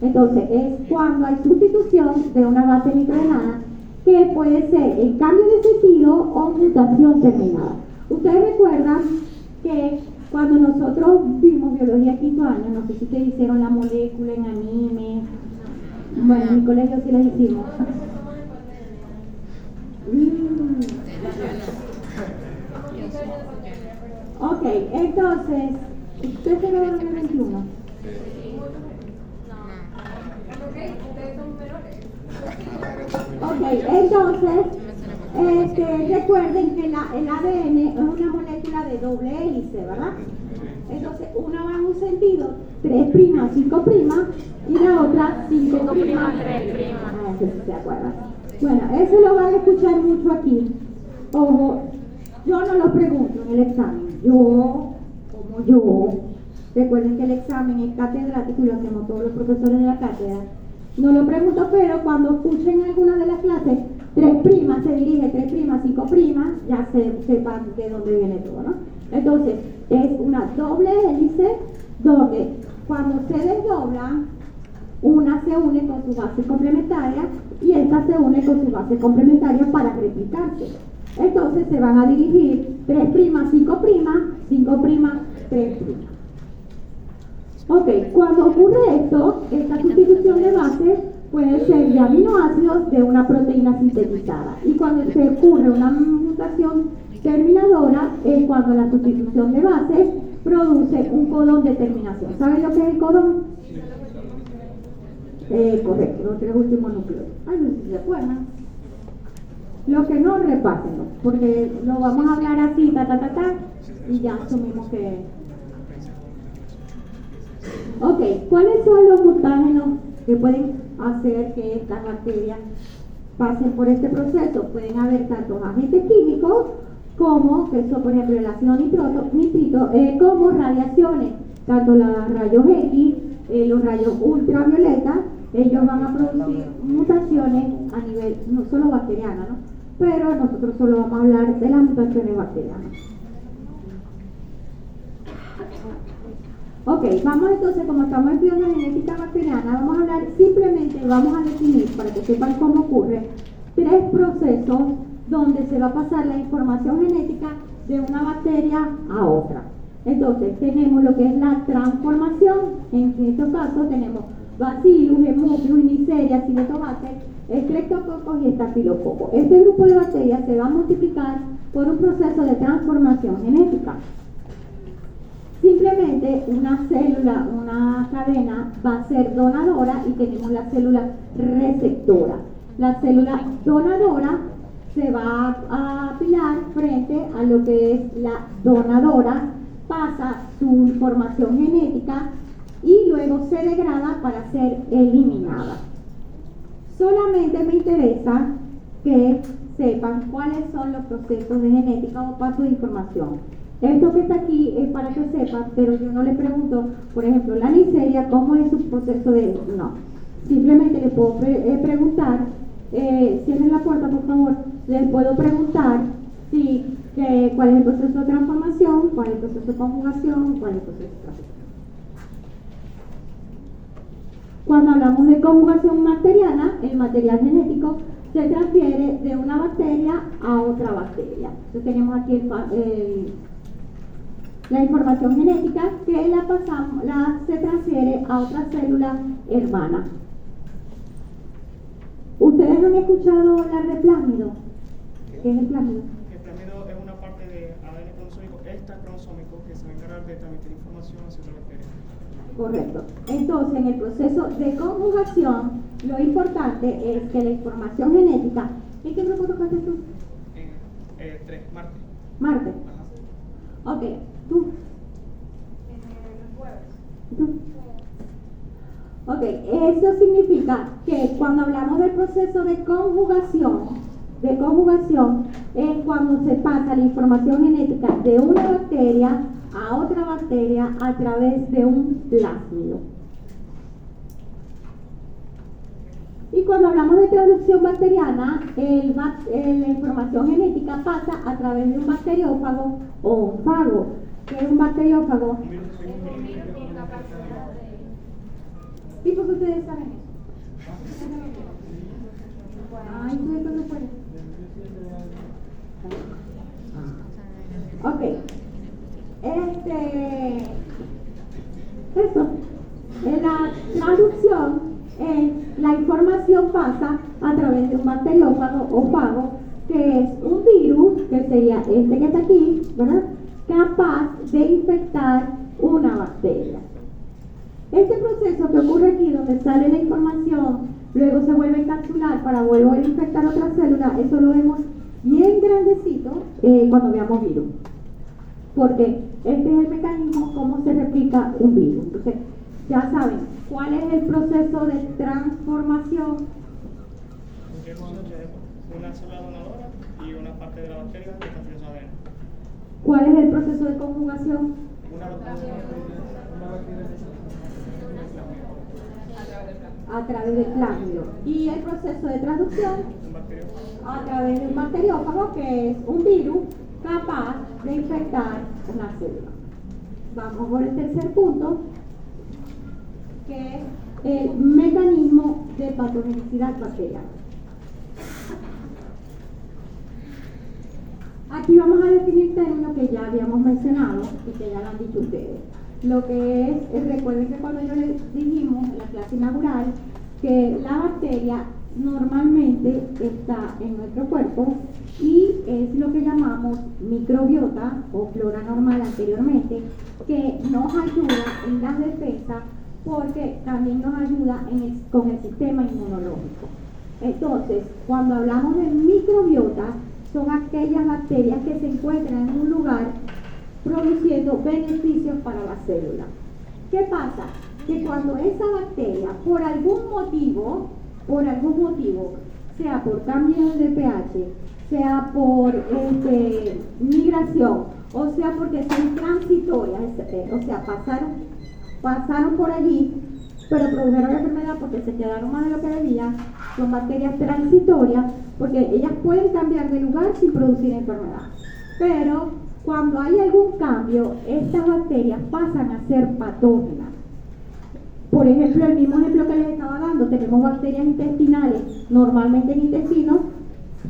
Entonces, es cuando hay sustitución de una base nitrogenada que puede ser el cambio de sentido o mutación terminada. Ustedes recuerdan que cuando nosotros vimos biología quinto año, no sé si ustedes hicieron la molécula en anime. Bueno, en mi colegio sí las hicimos. Ok, entonces, ¿ustedes se graduaron en el 21? Ok, entonces, recuerden que el ADN es una molécula de doble hélice, ¿verdad? Entonces, una va en un sentido 3', 5', y la otra 5', 3'. Ah, eso sí se acuerdan. Bueno, eso lo van a escuchar mucho aquí. Ojo, yo no lo pregunto en el examen. Recuerden que el examen es catedrático y lo hacemos todos los profesores de la cátedra. No lo pregunto, pero cuando escuchen alguna de las clases, 3' se dirige 3', 5', ya sepan de dónde viene todo, ¿no? Entonces, es una doble hélice donde cuando se desdoblan, una se une con su base complementaria y esta se une con su base complementaria para replicarse. Entonces se van a dirigir 3', 5', 3'. Ok, cuando ocurre esto, esta sustitución de base puede ser de aminoácidos de una proteína sintetizada. Y cuando se ocurre una mutación terminadora es cuando la sustitución de base produce un codón de terminación. ¿Saben lo que es el codón? Correcto, los 3 últimos núcleos. Ay, no sé si se acuerdan. Lo que no, repásenlo, porque lo vamos a hablar así, y ya asumimos que... Ok, ¿cuáles son los mutágenos que pueden hacer que estas bacterias pasen por este proceso? Pueden haber tanto agentes químicos como, que son por ejemplo el ácido nitrito, como radiaciones, tanto los rayos X, los rayos ultravioleta. Ellos van a producir mutaciones a nivel no solo bacteriana, ¿no? Pero nosotros solo vamos a hablar de las mutaciones bacterianas. Ok, vamos entonces, como estamos estudiando genética bacteriana, vamos a hablar simplemente, vamos a definir, para que sepan cómo ocurre, 3 procesos donde se va a pasar la información genética de una bacteria a otra. Entonces, tenemos lo que es la transformación, en estos casos tenemos Bacillus, Haemophilus, Neisseria, Actinobacter, Streptococcus y Staphylococcus. Este grupo de bacterias se va a multiplicar por un proceso de transformación genética. Simplemente una célula, una cadena va a ser donadora y tenemos la célula receptora. La célula donadora se va a apilar frente a lo que es la donadora, pasa su información genética y luego se degrada para ser eliminada. Solamente me interesa que sepan cuáles son los procesos de genética o pasos de información. Esto que está aquí es para que sepan, pero yo no le pregunto, por ejemplo, la Neisseria, ¿cómo es su proceso de...? No. Simplemente le puedo preguntar, cierren la puerta por favor, les puedo preguntar cuál es el proceso de transformación, cuál es el proceso de conjugación, cuál es el proceso de transformación. Cuando hablamos de conjugación bacteriana, el material genético se transfiere de una bacteria a otra bacteria. Entonces tenemos aquí la información genética que se transfiere a otra célula hermana. ¿Ustedes han escuchado hablar de plásmido? ¿Qué es el plásmido? El plásmido es una parte de ADN cromosómico extracromosómico que se va a encargar de transmitir información hacia otra bacteria. Correcto. Entonces, en el proceso de conjugación, lo importante es que la información genética... ¿En qué grupo tocaste tú? 3, Marte. Marte. Ajá. Ok, tú. Los jueves. ¿Tú? Ok, eso significa que cuando hablamos del proceso de conjugación es cuando se pasa la información genética de una bacteria a otra bacteria a través de un plásmido. Y cuando hablamos de traducción bacteriana, la información genética pasa a través de un bacteriófago o un fago. ¿Qué es un bacteriófago? ¿Y por qué ustedes saben eso? Ay, ¿tú no puedes? Ok. Eso. La traducción es la información pasa a través de un bacteriófago o fago, que es un virus, que sería este que está aquí, ¿verdad? Capaz de infectar una bacteria. Este proceso que ocurre aquí, donde sale la información, luego se vuelve a encapsular para volver a infectar otra célula, eso lo vemos bien grandecito cuando veamos virus. Porque este es el mecanismo, cómo se replica un virus. Entonces, ya saben, ¿cuál es el proceso de transformación? Una célula donadora y una parte de la bacteria que transfiere su ADN. ¿Cuál es el proceso de conjugación? Una bacteria A través del plásmido. Y el proceso de traducción un bacteriófago. a través de un bacteriófago, que es un virus capaz de infectar una célula. Vamos por el tercer punto, que es el mecanismo de patogenicidad bacteriana. Aquí vamos a definir términos que ya habíamos mencionado y que ya lo han dicho ustedes. Lo que es, recuerden que cuando yo les dijimos en la clase inaugural que la bacteria normalmente está en nuestro cuerpo y es lo que llamamos microbiota o flora normal anteriormente, que nos ayuda en las defensas porque también nos ayuda con el sistema inmunológico. Entonces, cuando hablamos de microbiota, son aquellas bacterias que se encuentran en un lugar produciendo beneficios para la célula. ¿Qué pasa? Que cuando esa bacteria, por algún motivo, sea por cambio de pH, sea por migración, o sea porque son transitorias, o sea, pasaron por allí, pero produjeron la enfermedad porque se quedaron más de lo que debían, son bacterias transitorias, porque ellas pueden cambiar de lugar sin producir enfermedad. Pero cuando hay algún cambio, estas bacterias pasan a ser patógenas. Por ejemplo, el mismo ejemplo que les estaba dando, tenemos bacterias intestinales, normalmente en intestinos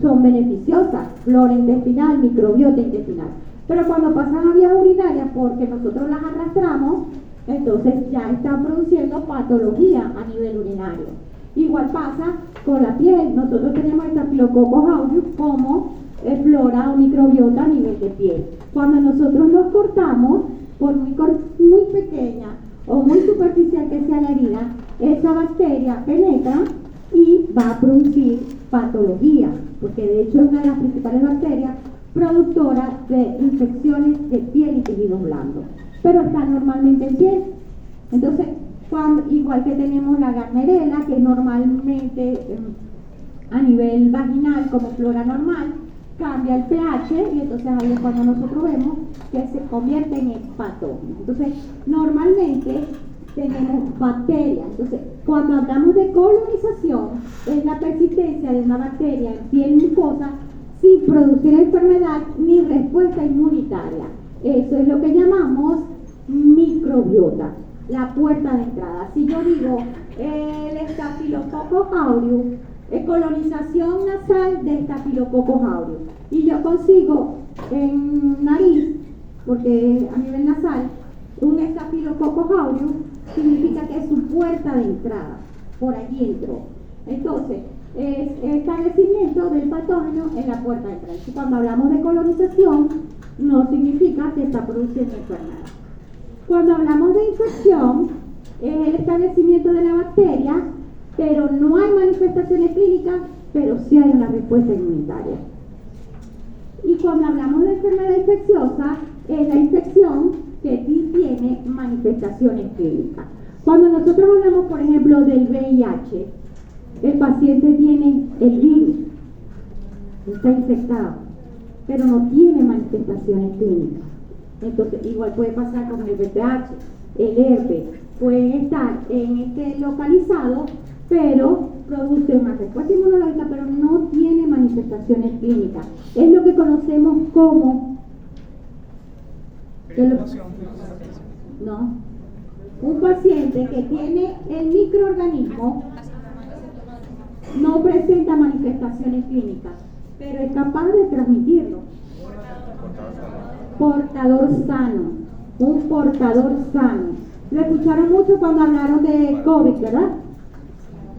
son beneficiosas, flora intestinal, microbiota intestinal. Pero cuando pasan a vías urinarias, porque nosotros las arrastramos, entonces ya están produciendo patología a nivel urinario. Igual pasa con la piel, nosotros tenemos Staphylococcus aureus como flora o microbiota a nivel de piel. Cuando nosotros los cortamos, por muy pequeña o muy superficial que sea la herida, esa bacteria penetra y va a producir patología, porque de hecho es una de las principales bacterias productoras de infecciones de piel y tejidos blandos, pero está normalmente en piel. Entonces, igual que tenemos la Gardnerella, que normalmente a nivel vaginal como flora normal, cambia el pH y entonces ahí es cuando nosotros vemos que se convierte en patógeno. Entonces, normalmente tenemos bacterias. Entonces, cuando hablamos de colonización, es la persistencia de una bacteria en piel mucosa sin producir enfermedad ni respuesta inmunitaria. Eso es lo que llamamos microbiota. la puerta de entrada. Si yo digo el Staphylococcus aureus, colonización nasal de Staphylococcus aureus, y yo consigo en nariz, porque es a nivel nasal, un Staphylococcus aureus, significa que es su puerta de entrada, por allí entró. Entonces, es establecimiento del patógeno en la puerta de entrada. Y cuando hablamos de colonización, no significa que está produciendo enfermedad. Cuando hablamos de infección, es el establecimiento de la bacteria, pero no hay manifestaciones clínicas, pero sí hay una respuesta inmunitaria. Y cuando hablamos de enfermedad infecciosa, es la infección que sí tiene manifestaciones clínicas. Cuando nosotros hablamos, por ejemplo, del VIH, el paciente tiene el virus, está infectado, pero no tiene manifestaciones clínicas. Entonces, igual puede pasar con el VPH, el herpes, pueden estar localizado, pero produce una respuesta inmunológica, pero no tiene manifestaciones clínicas. Es lo que conocemos como... No. Un paciente que tiene el microorganismo no presenta manifestaciones clínicas, pero es capaz de transmitirlo. Portador sano, un portador sano. Lo escucharon mucho cuando hablaron de COVID, ¿verdad?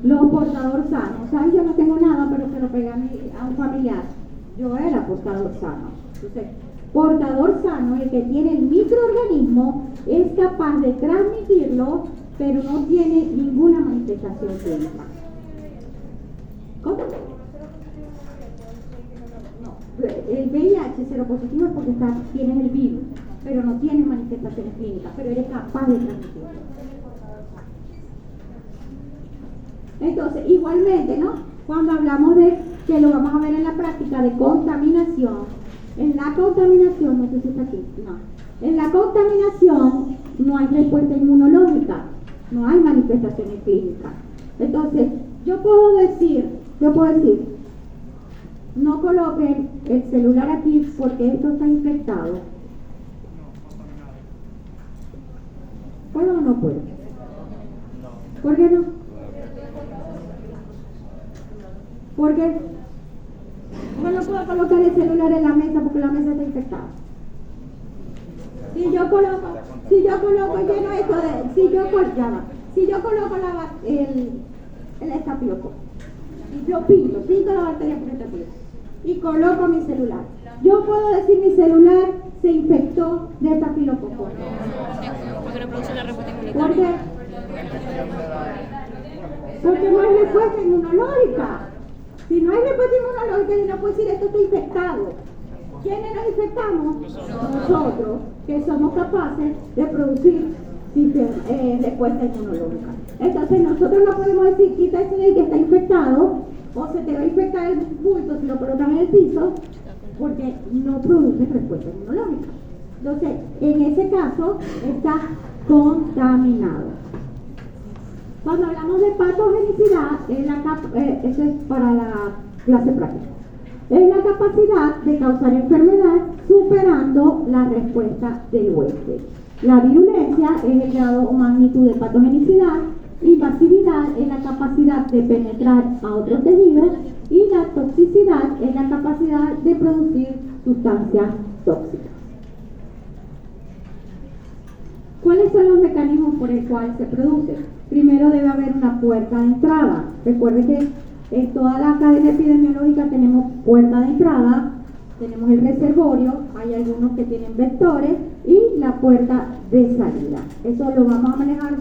Los portadores sanos. Ay, yo no tengo nada, pero se lo pegué a un familiar. Yo era portador sano. Entonces, portador sano, el que tiene el microorganismo, es capaz de transmitirlo, pero no tiene ninguna manifestación clínica. ¿Cómo? No, el VIH seropositivo es porque tienes el virus, pero no tienes manifestaciones clínicas, pero eres capaz de transmitirlo. Entonces, igualmente, ¿no? Cuando hablamos de, que lo vamos a ver en la práctica, de contaminación, en la contaminación, no sé si está aquí, no. En la contaminación no hay respuesta inmunológica, no hay manifestaciones clínicas. Entonces, yo puedo decir, no coloquen el celular aquí porque esto está infectado. ¿Puedo o no puedo? ¿Por qué no? Porque yo no puedo colocar el celular en la mesa porque la mesa está infectada. Si yo coloco lleno esto de, si yo coloco el estafilococo y yo pinto la bacteria por estafilococo y coloco mi celular, yo puedo decir mi celular se infectó de estafilococo. Porque no produce la respuesta inmunitaria. ¿Por qué? Porque no hay respuesta inmunológica. Si no hay respuesta inmunológica, yo no puedo decir esto está infectado. ¿Quiénes nos infectamos? Nosotros, que somos capaces de producir respuesta inmunológica. Entonces nosotros no podemos decir quita ese de ahí que está infectado, o se te va a infectar el bulto si lo colocan en el piso, porque no produce respuesta inmunológica. Entonces, en ese caso, está contaminado. Cuando hablamos de patogenicidad, eso es para la clase práctica, es la capacidad de causar enfermedad superando la respuesta del huésped. La virulencia es el grado o magnitud de patogenicidad, invasividad es la capacidad de penetrar a otros tejidos y la toxicidad es la capacidad de producir sustancias tóxicas. ¿Cuáles son los mecanismos por el cual se produce? Primero debe haber una puerta de entrada. Recuerden que en toda la cadena epidemiológica tenemos puerta de entrada, tenemos el reservorio, hay algunos que tienen vectores y la puerta de salida. Eso lo vamos a manejar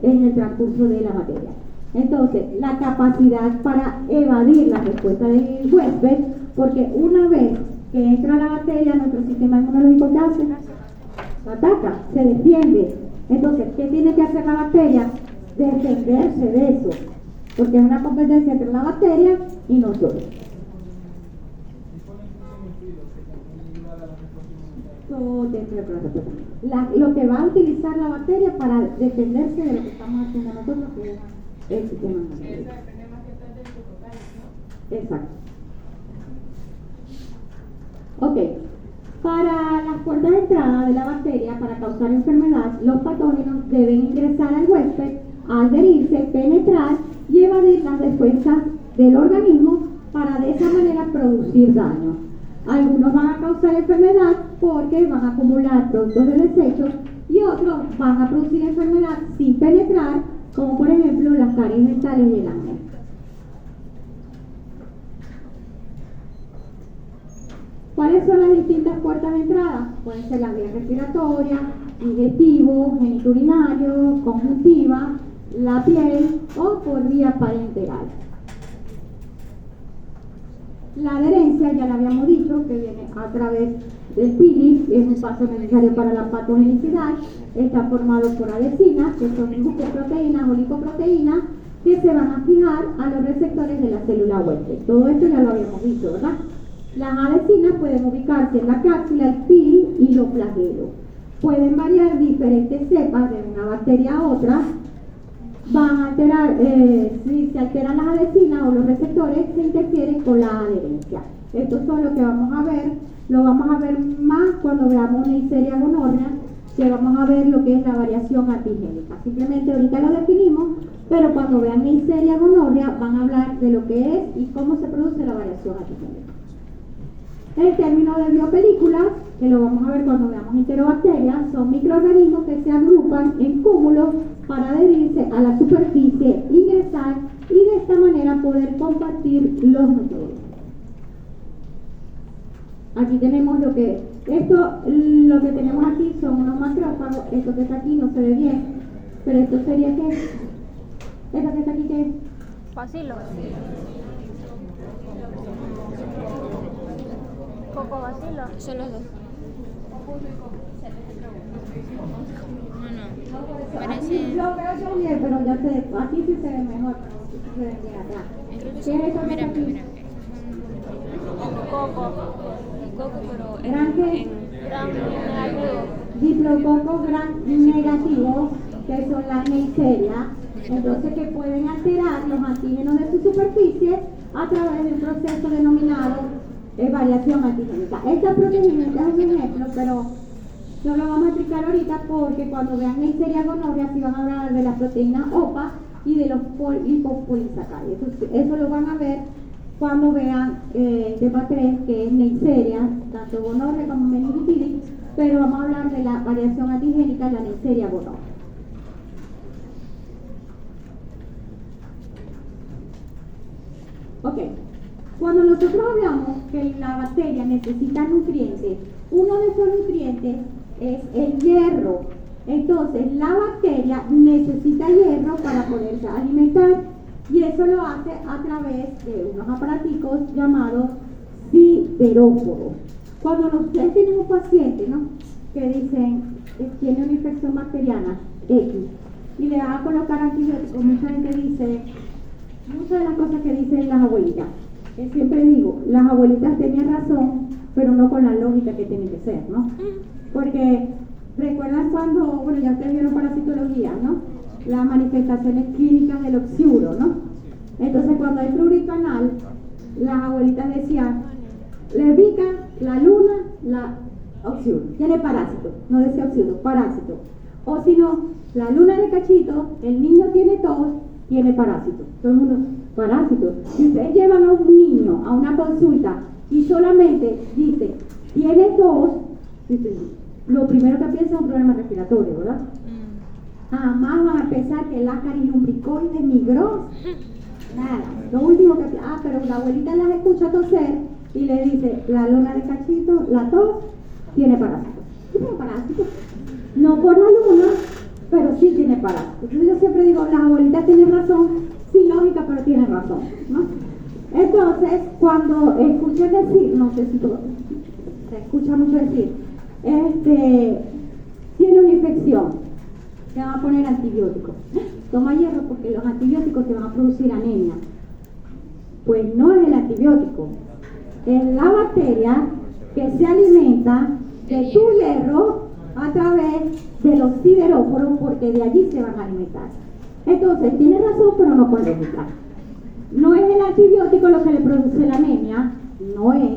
en el transcurso de la materia. Entonces, la capacidad para evadir la respuesta del huésped, porque una vez que entra la bacteria, nuestro sistema inmunológico, ¿qué hace? Se ataca, se defiende. Entonces, ¿qué tiene que hacer la bacteria? Defenderse de eso, porque es una competencia entre la bacteria y nosotros. Lo que va a utilizar la bacteria para defenderse de lo que estamos haciendo nosotros, que es el sistema inmunológico. Exacto. Ok. Para las puertas de entrada de la bacteria, para causar enfermedad, los patógenos deben ingresar al huésped, adherirse, penetrar y evadir las defensas del organismo para de esa manera producir daño. Algunos van a causar enfermedad porque van a acumular productos de desechos y otros van a producir enfermedad sin penetrar, como por ejemplo las caries dentales y el acné. ¿Cuáles son las distintas puertas de entrada? Pueden ser las vías respiratorias, digestivo, genitourinario, conjuntiva, la piel o por vía parenteral. La adherencia, ya la habíamos dicho, que viene a través del pili, es un paso necesario para la patogenicidad. Está formado por adhesinas, que son mucoproteínas o lipoproteínas, que se van a fijar a los receptores de la célula huésped. Todo esto ya lo habíamos visto, ¿verdad? Las adhesinas pueden ubicarse en la cápsula, el pili y los flagelos. Pueden variar diferentes cepas de una bacteria a otra. Van a alterar, si se alteran las adhesinas o los receptores, se interfieren con la adherencia. Esto es lo que vamos a ver, lo vamos a ver más cuando veamos Neisseria gonorrea, que vamos a ver lo que es la variación antigénica. Simplemente ahorita lo definimos, pero cuando vean Neisseria gonorrea van a hablar de lo que es y cómo se produce la variación antigénica. El término de biopelículas, que lo vamos a ver cuando veamos enterobacterias, son microorganismos que se agrupan en cúmulos para adherirse a la superficie, ingresar y de esta manera poder compartir los nutrientes. Aquí tenemos lo que tenemos aquí son unos macrófagos. Esto que está aquí no se ve bien, pero esto sería ¿qué? Esto que está aquí ¿qué? Bacilo. Coco bacilo. Son los dos. No. Parece. Yo veo yo bien, pero ya aquí sí se ve mejor. Se ve bien atrás. ¿Qué es esto que está aquí? Coco, pero ¿Gran qué? gran negativo. Diplococos gran negativos, que son las Neisseria, entonces que pueden alterar los antígenos de su superficie a través de un proceso denominado variación antigénica. Esta proteína es un ejemplo, pero no lo vamos a explicar ahorita porque cuando vean Neisseria gonorrea sí van a hablar de la proteína OPA y de los lipopolisacáridos. Eso lo van a ver cuando vean tema 3, que es Neisseria, tanto gonorrea como meningitis, pero vamos a hablar de la variación antigénica de la Neisseria gonorrea. Ok, cuando nosotros hablamos que la bacteria necesita nutrientes, uno de esos nutrientes es el hierro. Entonces, la bacteria necesita hierro para poderse alimentar y eso lo hace a través de unos aparaticos llamados siderópodos. Cuando nosotros tenemos pacientes, ¿no?, que dicen que tiene una infección bacteriana X y le van a colocar antibióticos, mucha gente dice, muchas de las cosas que dicen las abuelitas, que siempre digo, las abuelitas tenían razón, pero no con la lógica que tiene que ser, ¿no? Porque recuerdan cuando, bueno, ya ustedes vieron parasitología, ¿no?, las manifestaciones clínicas del oxiuro, ¿no? Entonces cuando hay prurito anal, las abuelitas decían, le pica la luna, la oxiuro, tiene parásito, no decía oxiuro, parásito. O si no, la luna de cachito, el niño tiene tos, tiene parásito. Todo el mundo, parásito. Si ustedes llevan a un niño a una consulta y solamente dice, tiene tos, lo primero que piensa es un problema respiratorio, ¿verdad? Jamás van a pensar que el Ascaris lumbricoides migró. Nada. Lo último que pero la abuelita las escucha toser y le dice, la luna de cachito, la tos, tiene parásito. ¿Qué tiene parásito? No por la luna, pero sí tiene parásito. Entonces yo siempre digo, las abuelitas tienen razón, sin lógica, pero tienen razón, ¿no? Entonces, cuando escuchan decir, no sé si se escucha mucho decir, tiene una infección, te van a poner antibióticos. Toma hierro porque los antibióticos te van a producir anemia. Pues no es el antibiótico, es la bacteria que se alimenta de tu hierro a través de los siderópodos, porque de allí se van a alimentar. Entonces, tiene razón, pero no con lógica. No es el antibiótico lo que le produce la anemia, no es.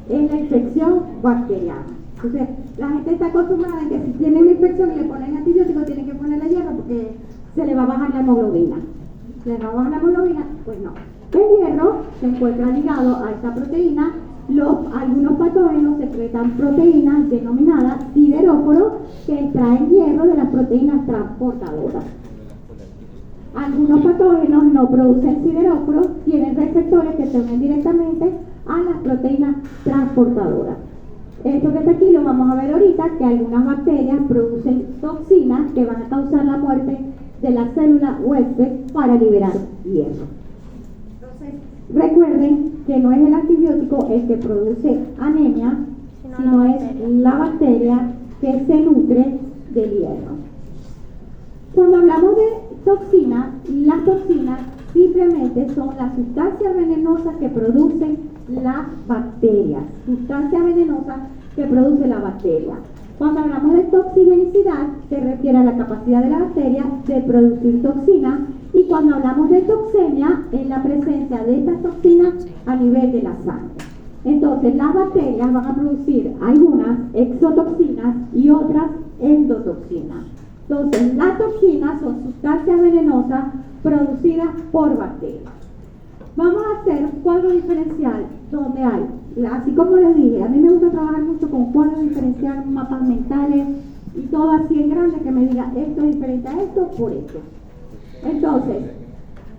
es la infección bacteriana. Entonces, la gente está acostumbrada a que si tiene una infección y le ponen antibiótico, tienen que ponerle hierro porque se le va a bajar la hemoglobina. ¿Se le va a bajar la hemoglobina? Pues no. El hierro se encuentra ligado a esta proteína. Algunos patógenos secretan proteínas denominadas sideróforos que extraen hierro de las proteínas transportadoras. Algunos patógenos no producen sideróforos, tienen receptores que se unen directamente a las proteínas transportadoras. Esto que está aquí lo vamos a ver ahorita, que algunas bacterias producen toxinas que van a causar la muerte de la célula huésped para liberar hierro. Entonces, recuerden que no es el antibiótico el que produce anemia, sino es la bacteria que se nutre del hierro. Cuando hablamos de toxinas, las toxinas simplemente son las sustancias venenosas que producen las bacterias. Sustancias venenosas que produce la bacteria. Cuando hablamos de toxigenicidad, se refiere a la capacidad de la bacteria de producir toxinas. Y cuando hablamos de toxemia, es la presencia de estas toxinas a nivel de la sangre. Entonces, las bacterias van a producir algunas exotoxinas y otras endotoxinas. Entonces, las toxinas son sustancias venenosas producidas por bacterias. Vamos a hacer un cuadro diferencial donde hay, así como les dije, a mí me gusta trabajar mucho con cuadros diferenciales, mapas mentales y todo así en grande que me diga esto es diferente a esto por esto. Entonces,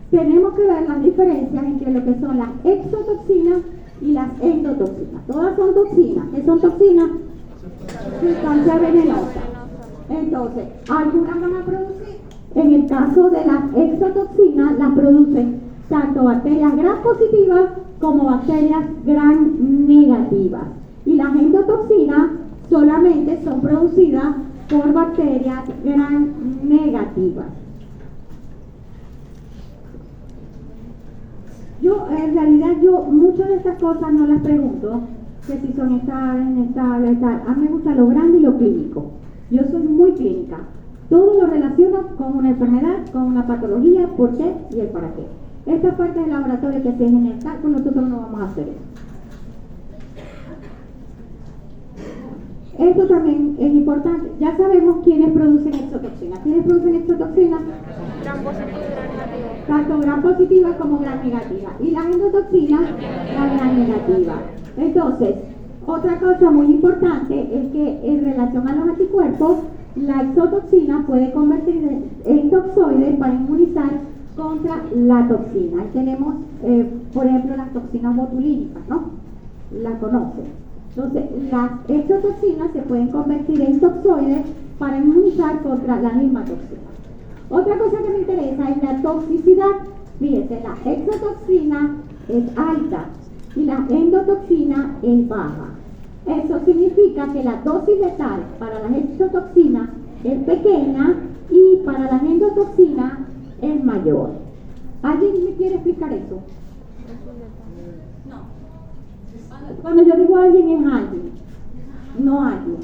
tenemos que ver las diferencias entre lo que son las exotoxinas y las endotoxinas. Todas son toxinas. ¿Qué son toxinas? Sustancias venenosas. Entonces, algunas van a producir, en el caso de las exotoxinas, las producen tanto bacterias gram positivas como bacterias gram negativas. Y las endotoxinas solamente son producidas por bacterias gram negativas. En realidad, muchas de estas cosas no las pregunto, que si son estables, inestables, tal. A mí me gusta lo grande y lo clínico. Yo soy muy clínica. Todo lo relaciono con una enfermedad, con una patología, por qué y el para qué. Esta parte del laboratorio que se en el cálculo, nosotros no vamos a hacer eso. Esto también es importante. Ya sabemos quiénes producen exotoxinas. ¿Quiénes producen exotoxinas? Gran positivo y gran negativo. Tanto gran positiva como gran negativa. Y las endotoxinas, la gran negativa. Entonces, otra cosa muy importante es que en relación a los anticuerpos, la exotoxina puede convertirse en toxoides para inmunizar contra la toxina. Ahí tenemos, por ejemplo, las toxinas botulínicas, ¿no? Las conocen. Entonces, las exotoxinas se pueden convertir en toxoides para inmunizar contra la misma toxina. Otra cosa que me interesa es la toxicidad. Fíjense, la exotoxina es alta y la endotoxina es baja. Eso significa que la dosis letal para las exotoxinas es pequeña y para las endotoxinas es mayor. ¿Alguien me quiere explicar eso? No. Cuando yo digo alguien es alguien, no alguien.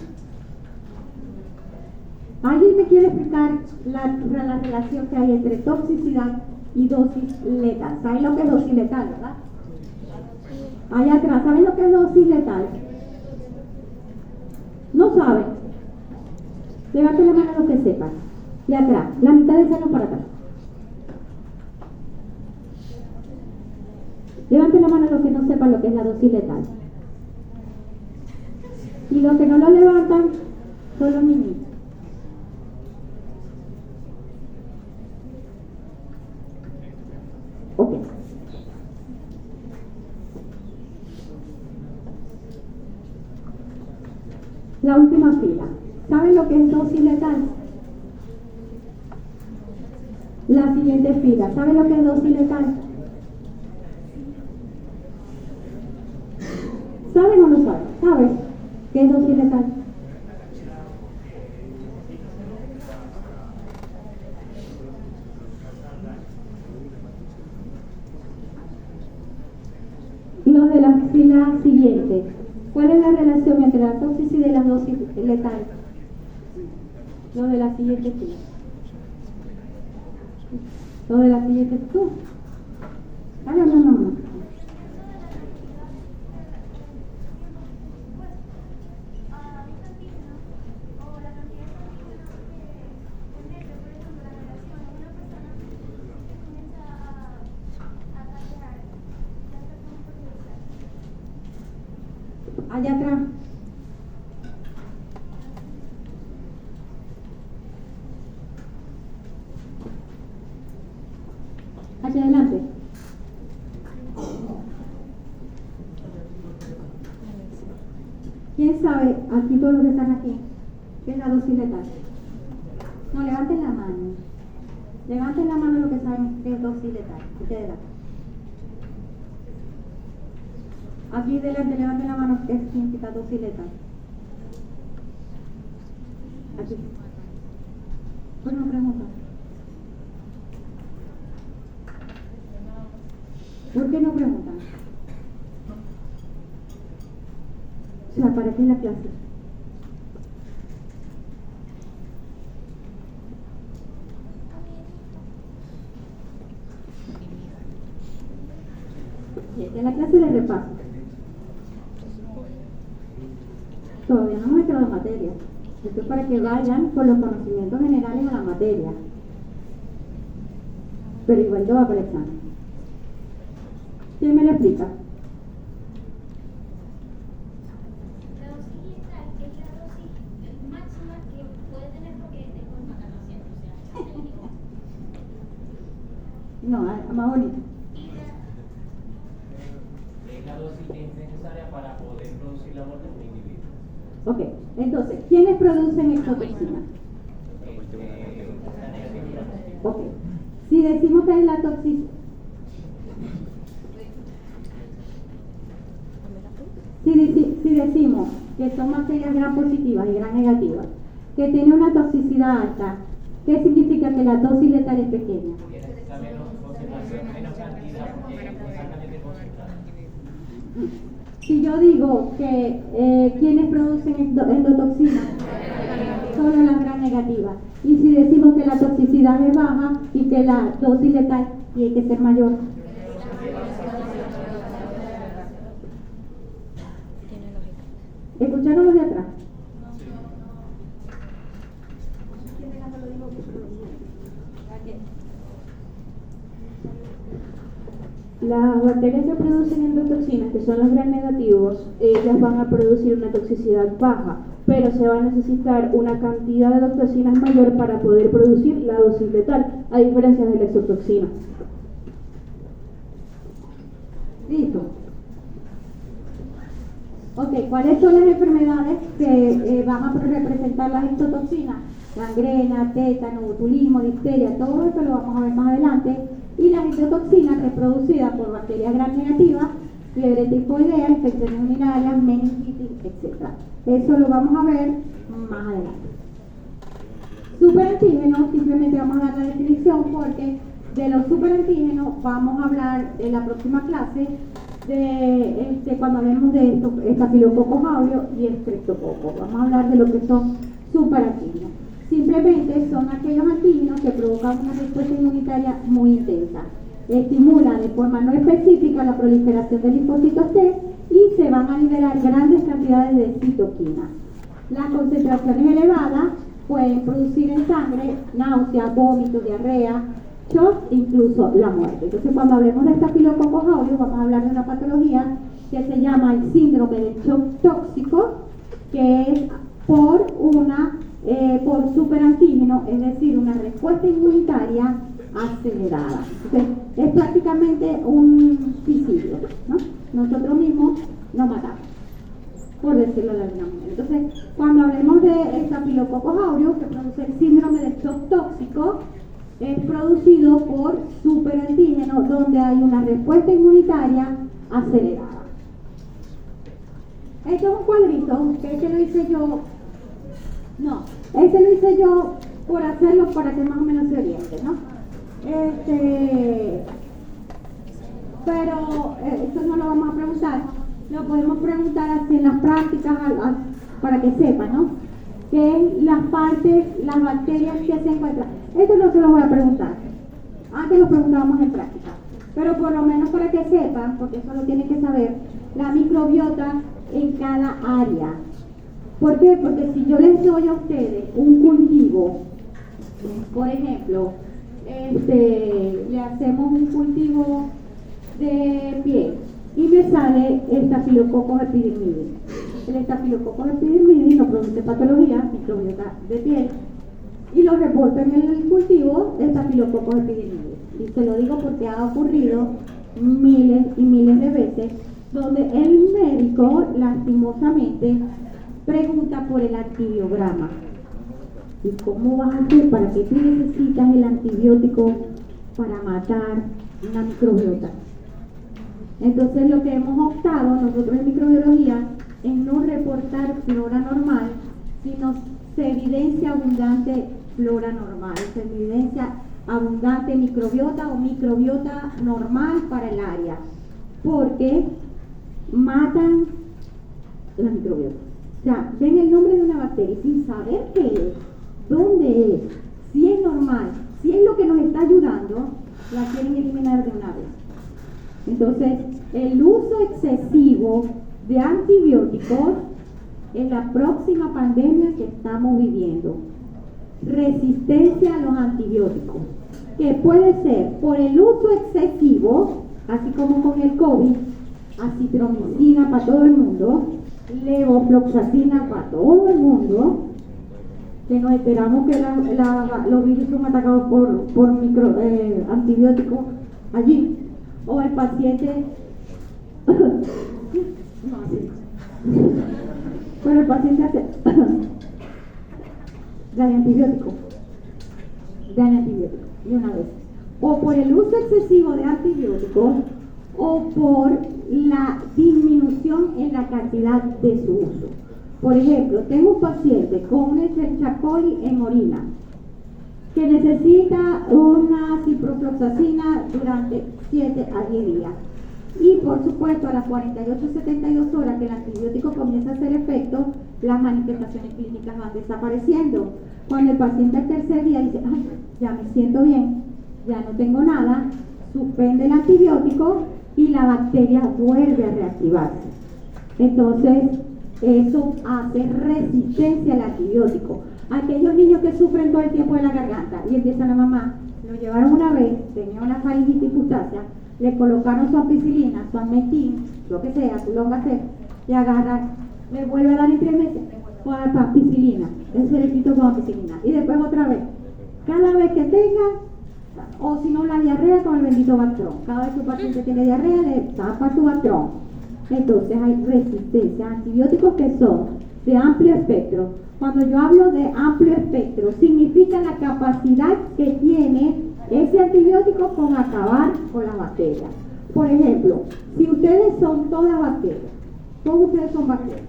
¿Alguien me quiere explicar la relación que hay entre toxicidad y dosis letal? ¿Saben lo que es dosis letal, verdad? Allá atrás, ¿saben lo que es dosis letal? ¿No saben? Levanten la mano los que sepan. De atrás, la mitad del salón para atrás. Levanten la mano los que no sepan lo que es la dosis letal. Y los que no lo levantan son los niños. Ok. La última fila. ¿Saben lo que es dosis letal? La siguiente fila. ¿Saben lo que es dosis letal? ¿Saben o no saben? ¿Saben qué es dosis letal? Y los de la fila siguiente. ¿Cuál es la relación entre la toxicidad y la dosis letal? Los de la siguiente fila. Los de la siguiente fila. No. Allá atrás. Hacia adelante. ¿Quién sabe, aquí todos los que están aquí, qué es la dosis letal? No, levanten la mano. Levanten la mano los que saben qué es dosis letal. Ustedes la. Aquí delante, levanten la mano, ¿qué significa dosis letal? Aquí. Bueno, pregunta. ¿Por qué no preguntan? O sea, ¿para qué es la clase? En la clase de repaso. Todavía no hemos entrado en materia. Esto es para que vayan con los conocimientos generales a la materia. Pero igual yo va para el examen. ¿Quién me lo explica? La dosis letal es la dosis máxima que puede tener porque después mata al paciente, o sea, el enemigo. No, más bonito. Es la dosis que es necesaria para poder producir la muerte de un individuo. Ok, entonces, ¿quiénes producen exotoxina? Ok, si decimos que es la toxicidad, si decimos que son bacterias gram positivas y gram negativas, que tiene una toxicidad alta, ¿qué significa que la dosis letal es pequeña? Que necesita menos concentración, menos cantidad, porque es altamente concentrada. Si yo digo que ¿quiénes producen endotoxina? Solo las gram negativas. Y si decimos que la toxicidad es baja y que la dosis letal tiene que ser mayor. ¿Escucharon los de atrás? Las bacterias que producen endotoxinas, que son los gram negativos, ellas van a producir una toxicidad baja, pero se va a necesitar una cantidad de toxinas mayor para poder producir la dosis letal, a diferencia de la exotoxina. Listo. Ok, ¿cuáles son las enfermedades que van a representar las exotoxinas? Gangrena, tétano, botulismo, difteria, todo esto lo vamos a ver más adelante. Y las endotoxinas que es producida por bacterias gram negativas, fiebre tifoidea, infecciones urinarias, meningitis, etc. Eso lo vamos a ver más adelante. Superantígenos, simplemente vamos a dar la definición porque de los superantígenos vamos a hablar en la próxima clase de cuando hablemos de esto, estafilococos aureus y estreptococos. Vamos a hablar de lo que son superantígenos. Simplemente son aquellos antígenos que provocan una respuesta inmunitaria muy intensa. Estimulan de forma no específica la proliferación de linfocitos T y se van a liberar grandes cantidades de citoquinas. Las concentraciones elevadas pueden producir en sangre náuseas, vómitos, diarrea, shock e incluso la muerte. Entonces, cuando hablemos de estafilococos aureus, vamos a hablar de una patología que se llama el síndrome de shock tóxico, que es por superantígeno, es decir, una respuesta inmunitaria acelerada. Entonces, es prácticamente un suicidio, ¿no? Nosotros mismos nos matamos, por decirlo de alguna manera. Entonces, cuando hablemos de estafilococos aureus, que produce el síndrome de shock tóxico, es producido por superantígeno, donde hay una respuesta inmunitaria acelerada. Este es un cuadrito, que este lo hice yo. No, este lo hice yo por hacerlo para que más o menos se oriente, ¿no? Pero esto no lo vamos a preguntar, lo podemos preguntar así en las prácticas para que sepan, ¿no? Que es las partes, las bacterias que se encuentran. Esto no se lo voy a preguntar, antes lo preguntábamos en práctica, pero por lo menos para que sepan, porque eso lo tienen que saber, la microbiota en cada área. ¿Por qué? Porque si yo les doy a ustedes un cultivo, por ejemplo, le hacemos un cultivo de pie y me sale estafilococos epidemiologicus. el estafilococo epidermidis no produce patología, microbiota de piel, y lo reporta en el cultivo de estafilococo epidermidis. Y se lo digo porque ha ocurrido miles y miles de veces donde el médico lastimosamente pregunta por el antibiograma. ¿Y cómo vas a hacer? ¿Para qué tú necesitas el antibiótico para matar una microbiota? Entonces lo que hemos optado nosotros en microbiología es no reportar flora normal, sino se evidencia abundante flora normal, se evidencia abundante microbiota o microbiota normal para el área, porque matan la microbiota. O sea, ven el nombre de una bacteria sin saber qué es, dónde es, si es normal, si es lo que nos está ayudando, la quieren eliminar de una vez. Entonces, el uso excesivo de antibióticos es la próxima pandemia que estamos viviendo. Resistencia a los antibióticos, que puede ser por el uso excesivo, así como con el COVID, acitromicina para todo el mundo, levofloxacina para todo el mundo, que nos enteramos que los virus son atacados por antibióticos allí, o el paciente pero el paciente hace daño antibiótico de una vez, o por el uso excesivo de antibióticos o por la disminución en la cantidad de su uso. Por ejemplo, tengo un paciente con una Escherichia coli en orina que necesita una ciprofloxacina durante 7 a 10 días. Y por supuesto, a las 48-72 horas que el antibiótico comienza a hacer efecto, las manifestaciones clínicas van desapareciendo. Cuando el paciente al tercer día dice, ay, ya me siento bien, ya no tengo nada, suspende el antibiótico y la bacteria vuelve a reactivarse. Entonces, eso hace resistencia al antibiótico. Aquellos niños que sufren todo el tiempo de la garganta y empieza la mamá, lo llevaron una vez, tenía una faringitis fustacia, le colocaron su ampicilina, su amectin, lo que sea, su Longacet, y agarran, le vuelve a dar en 3 meses con ampicilina, ese le quito con ampicilina, y después otra vez, cada vez que tenga, o si no la diarrea con el bendito Bactron, cada vez que un paciente tiene diarrea le tapa su Bactron. Entonces hay resistencia a antibióticos que son de amplio espectro. Cuando yo hablo de amplio espectro, significa la capacidad que tiene ese antibiótico con acabar con las bacterias. Por ejemplo, si ustedes son todas bacterias, todos ustedes son bacterias.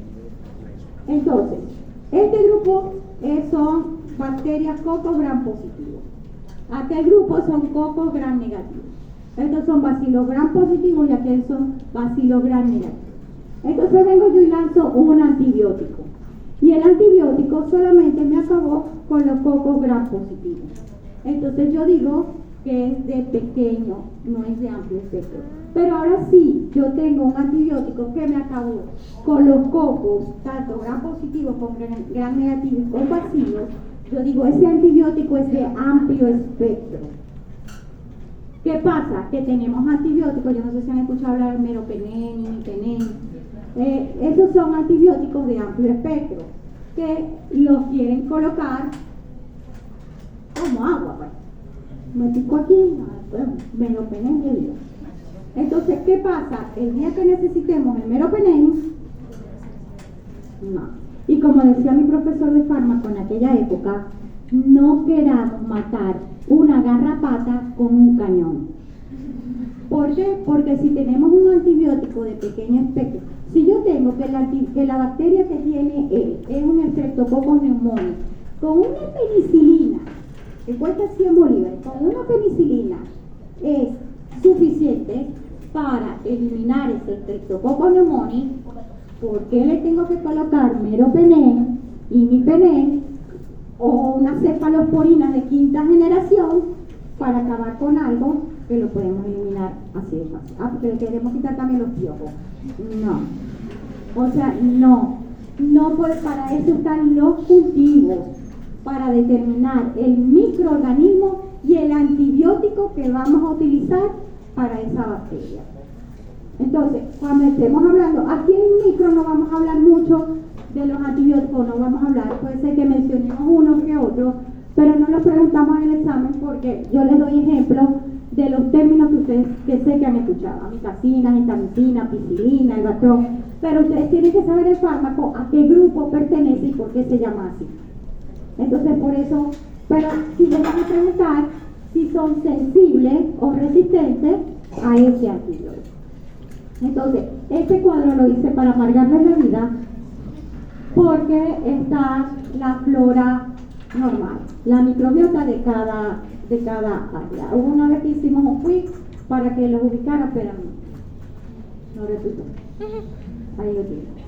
Entonces, este grupo son bacterias cocos gram positivos. Aquel grupo son cocos gram negativos. Estos son bacilos gram positivos y aquel son bacilos gram negativos. Entonces vengo yo y lanzo un antibiótico. Y el antibiótico solamente me acabó con los cocos gram positivos. Entonces yo digo que es de pequeño, no es de amplio espectro. Pero ahora sí, yo tengo un antibiótico que me acabó con los cocos, tanto gram positivos como gram negativos y con bacilos. Yo digo, ese antibiótico es de amplio espectro. ¿Qué pasa? Que tenemos antibióticos, yo no sé si han escuchado hablar de meropenem, imipenem. Esos son antibióticos de amplio espectro que los quieren colocar como agua, pues. Me pico aquí, meropenem y el día. Entonces, ¿qué pasa? El día que necesitemos el meropenem, no. Y como decía mi profesor de fármaco en aquella época, no queramos matar una garrapata con un cañón. ¿Por qué? Porque si tenemos un antibiótico de pequeño espectro, si yo tengo que la bacteria que tiene él es un Streptococcus pneumoniae, con una penicilina, que cuesta 100 bolívares, con una penicilina es suficiente para eliminar ese Streptococcus pneumoniae, ¿por qué le tengo que colocar meropenem, imipenem o unas cefalosporinas de 5ª generación para acabar con algo que lo podemos eliminar así de fácil? Ah, porque le queremos quitar también los piojos. No. O sea, no, pues para eso están los cultivos, para determinar el microorganismo y el antibiótico que vamos a utilizar para esa bacteria. Entonces, cuando estemos hablando, aquí en micro no vamos a hablar mucho de los antibióticos, no vamos a hablar, puede ser que mencionemos uno que otro, pero no los preguntamos en el examen porque yo les doy ejemplos de los términos que ustedes que sé que han escuchado, amicacina, gentamicina, ampicilina, albatrón, pero ustedes tienen que saber el fármaco, a qué grupo pertenece y por qué se llama así. Entonces, por eso, pero si les van a preguntar si son sensibles o resistentes a ese antibiótico. Entonces, este cuadro lo hice para amargarles la vida porque está la flora normal, la microbiota de cada área. Hubo una vez que hicimos un quiz para que los ubicara, pero no resultó. Ahí lo tienen.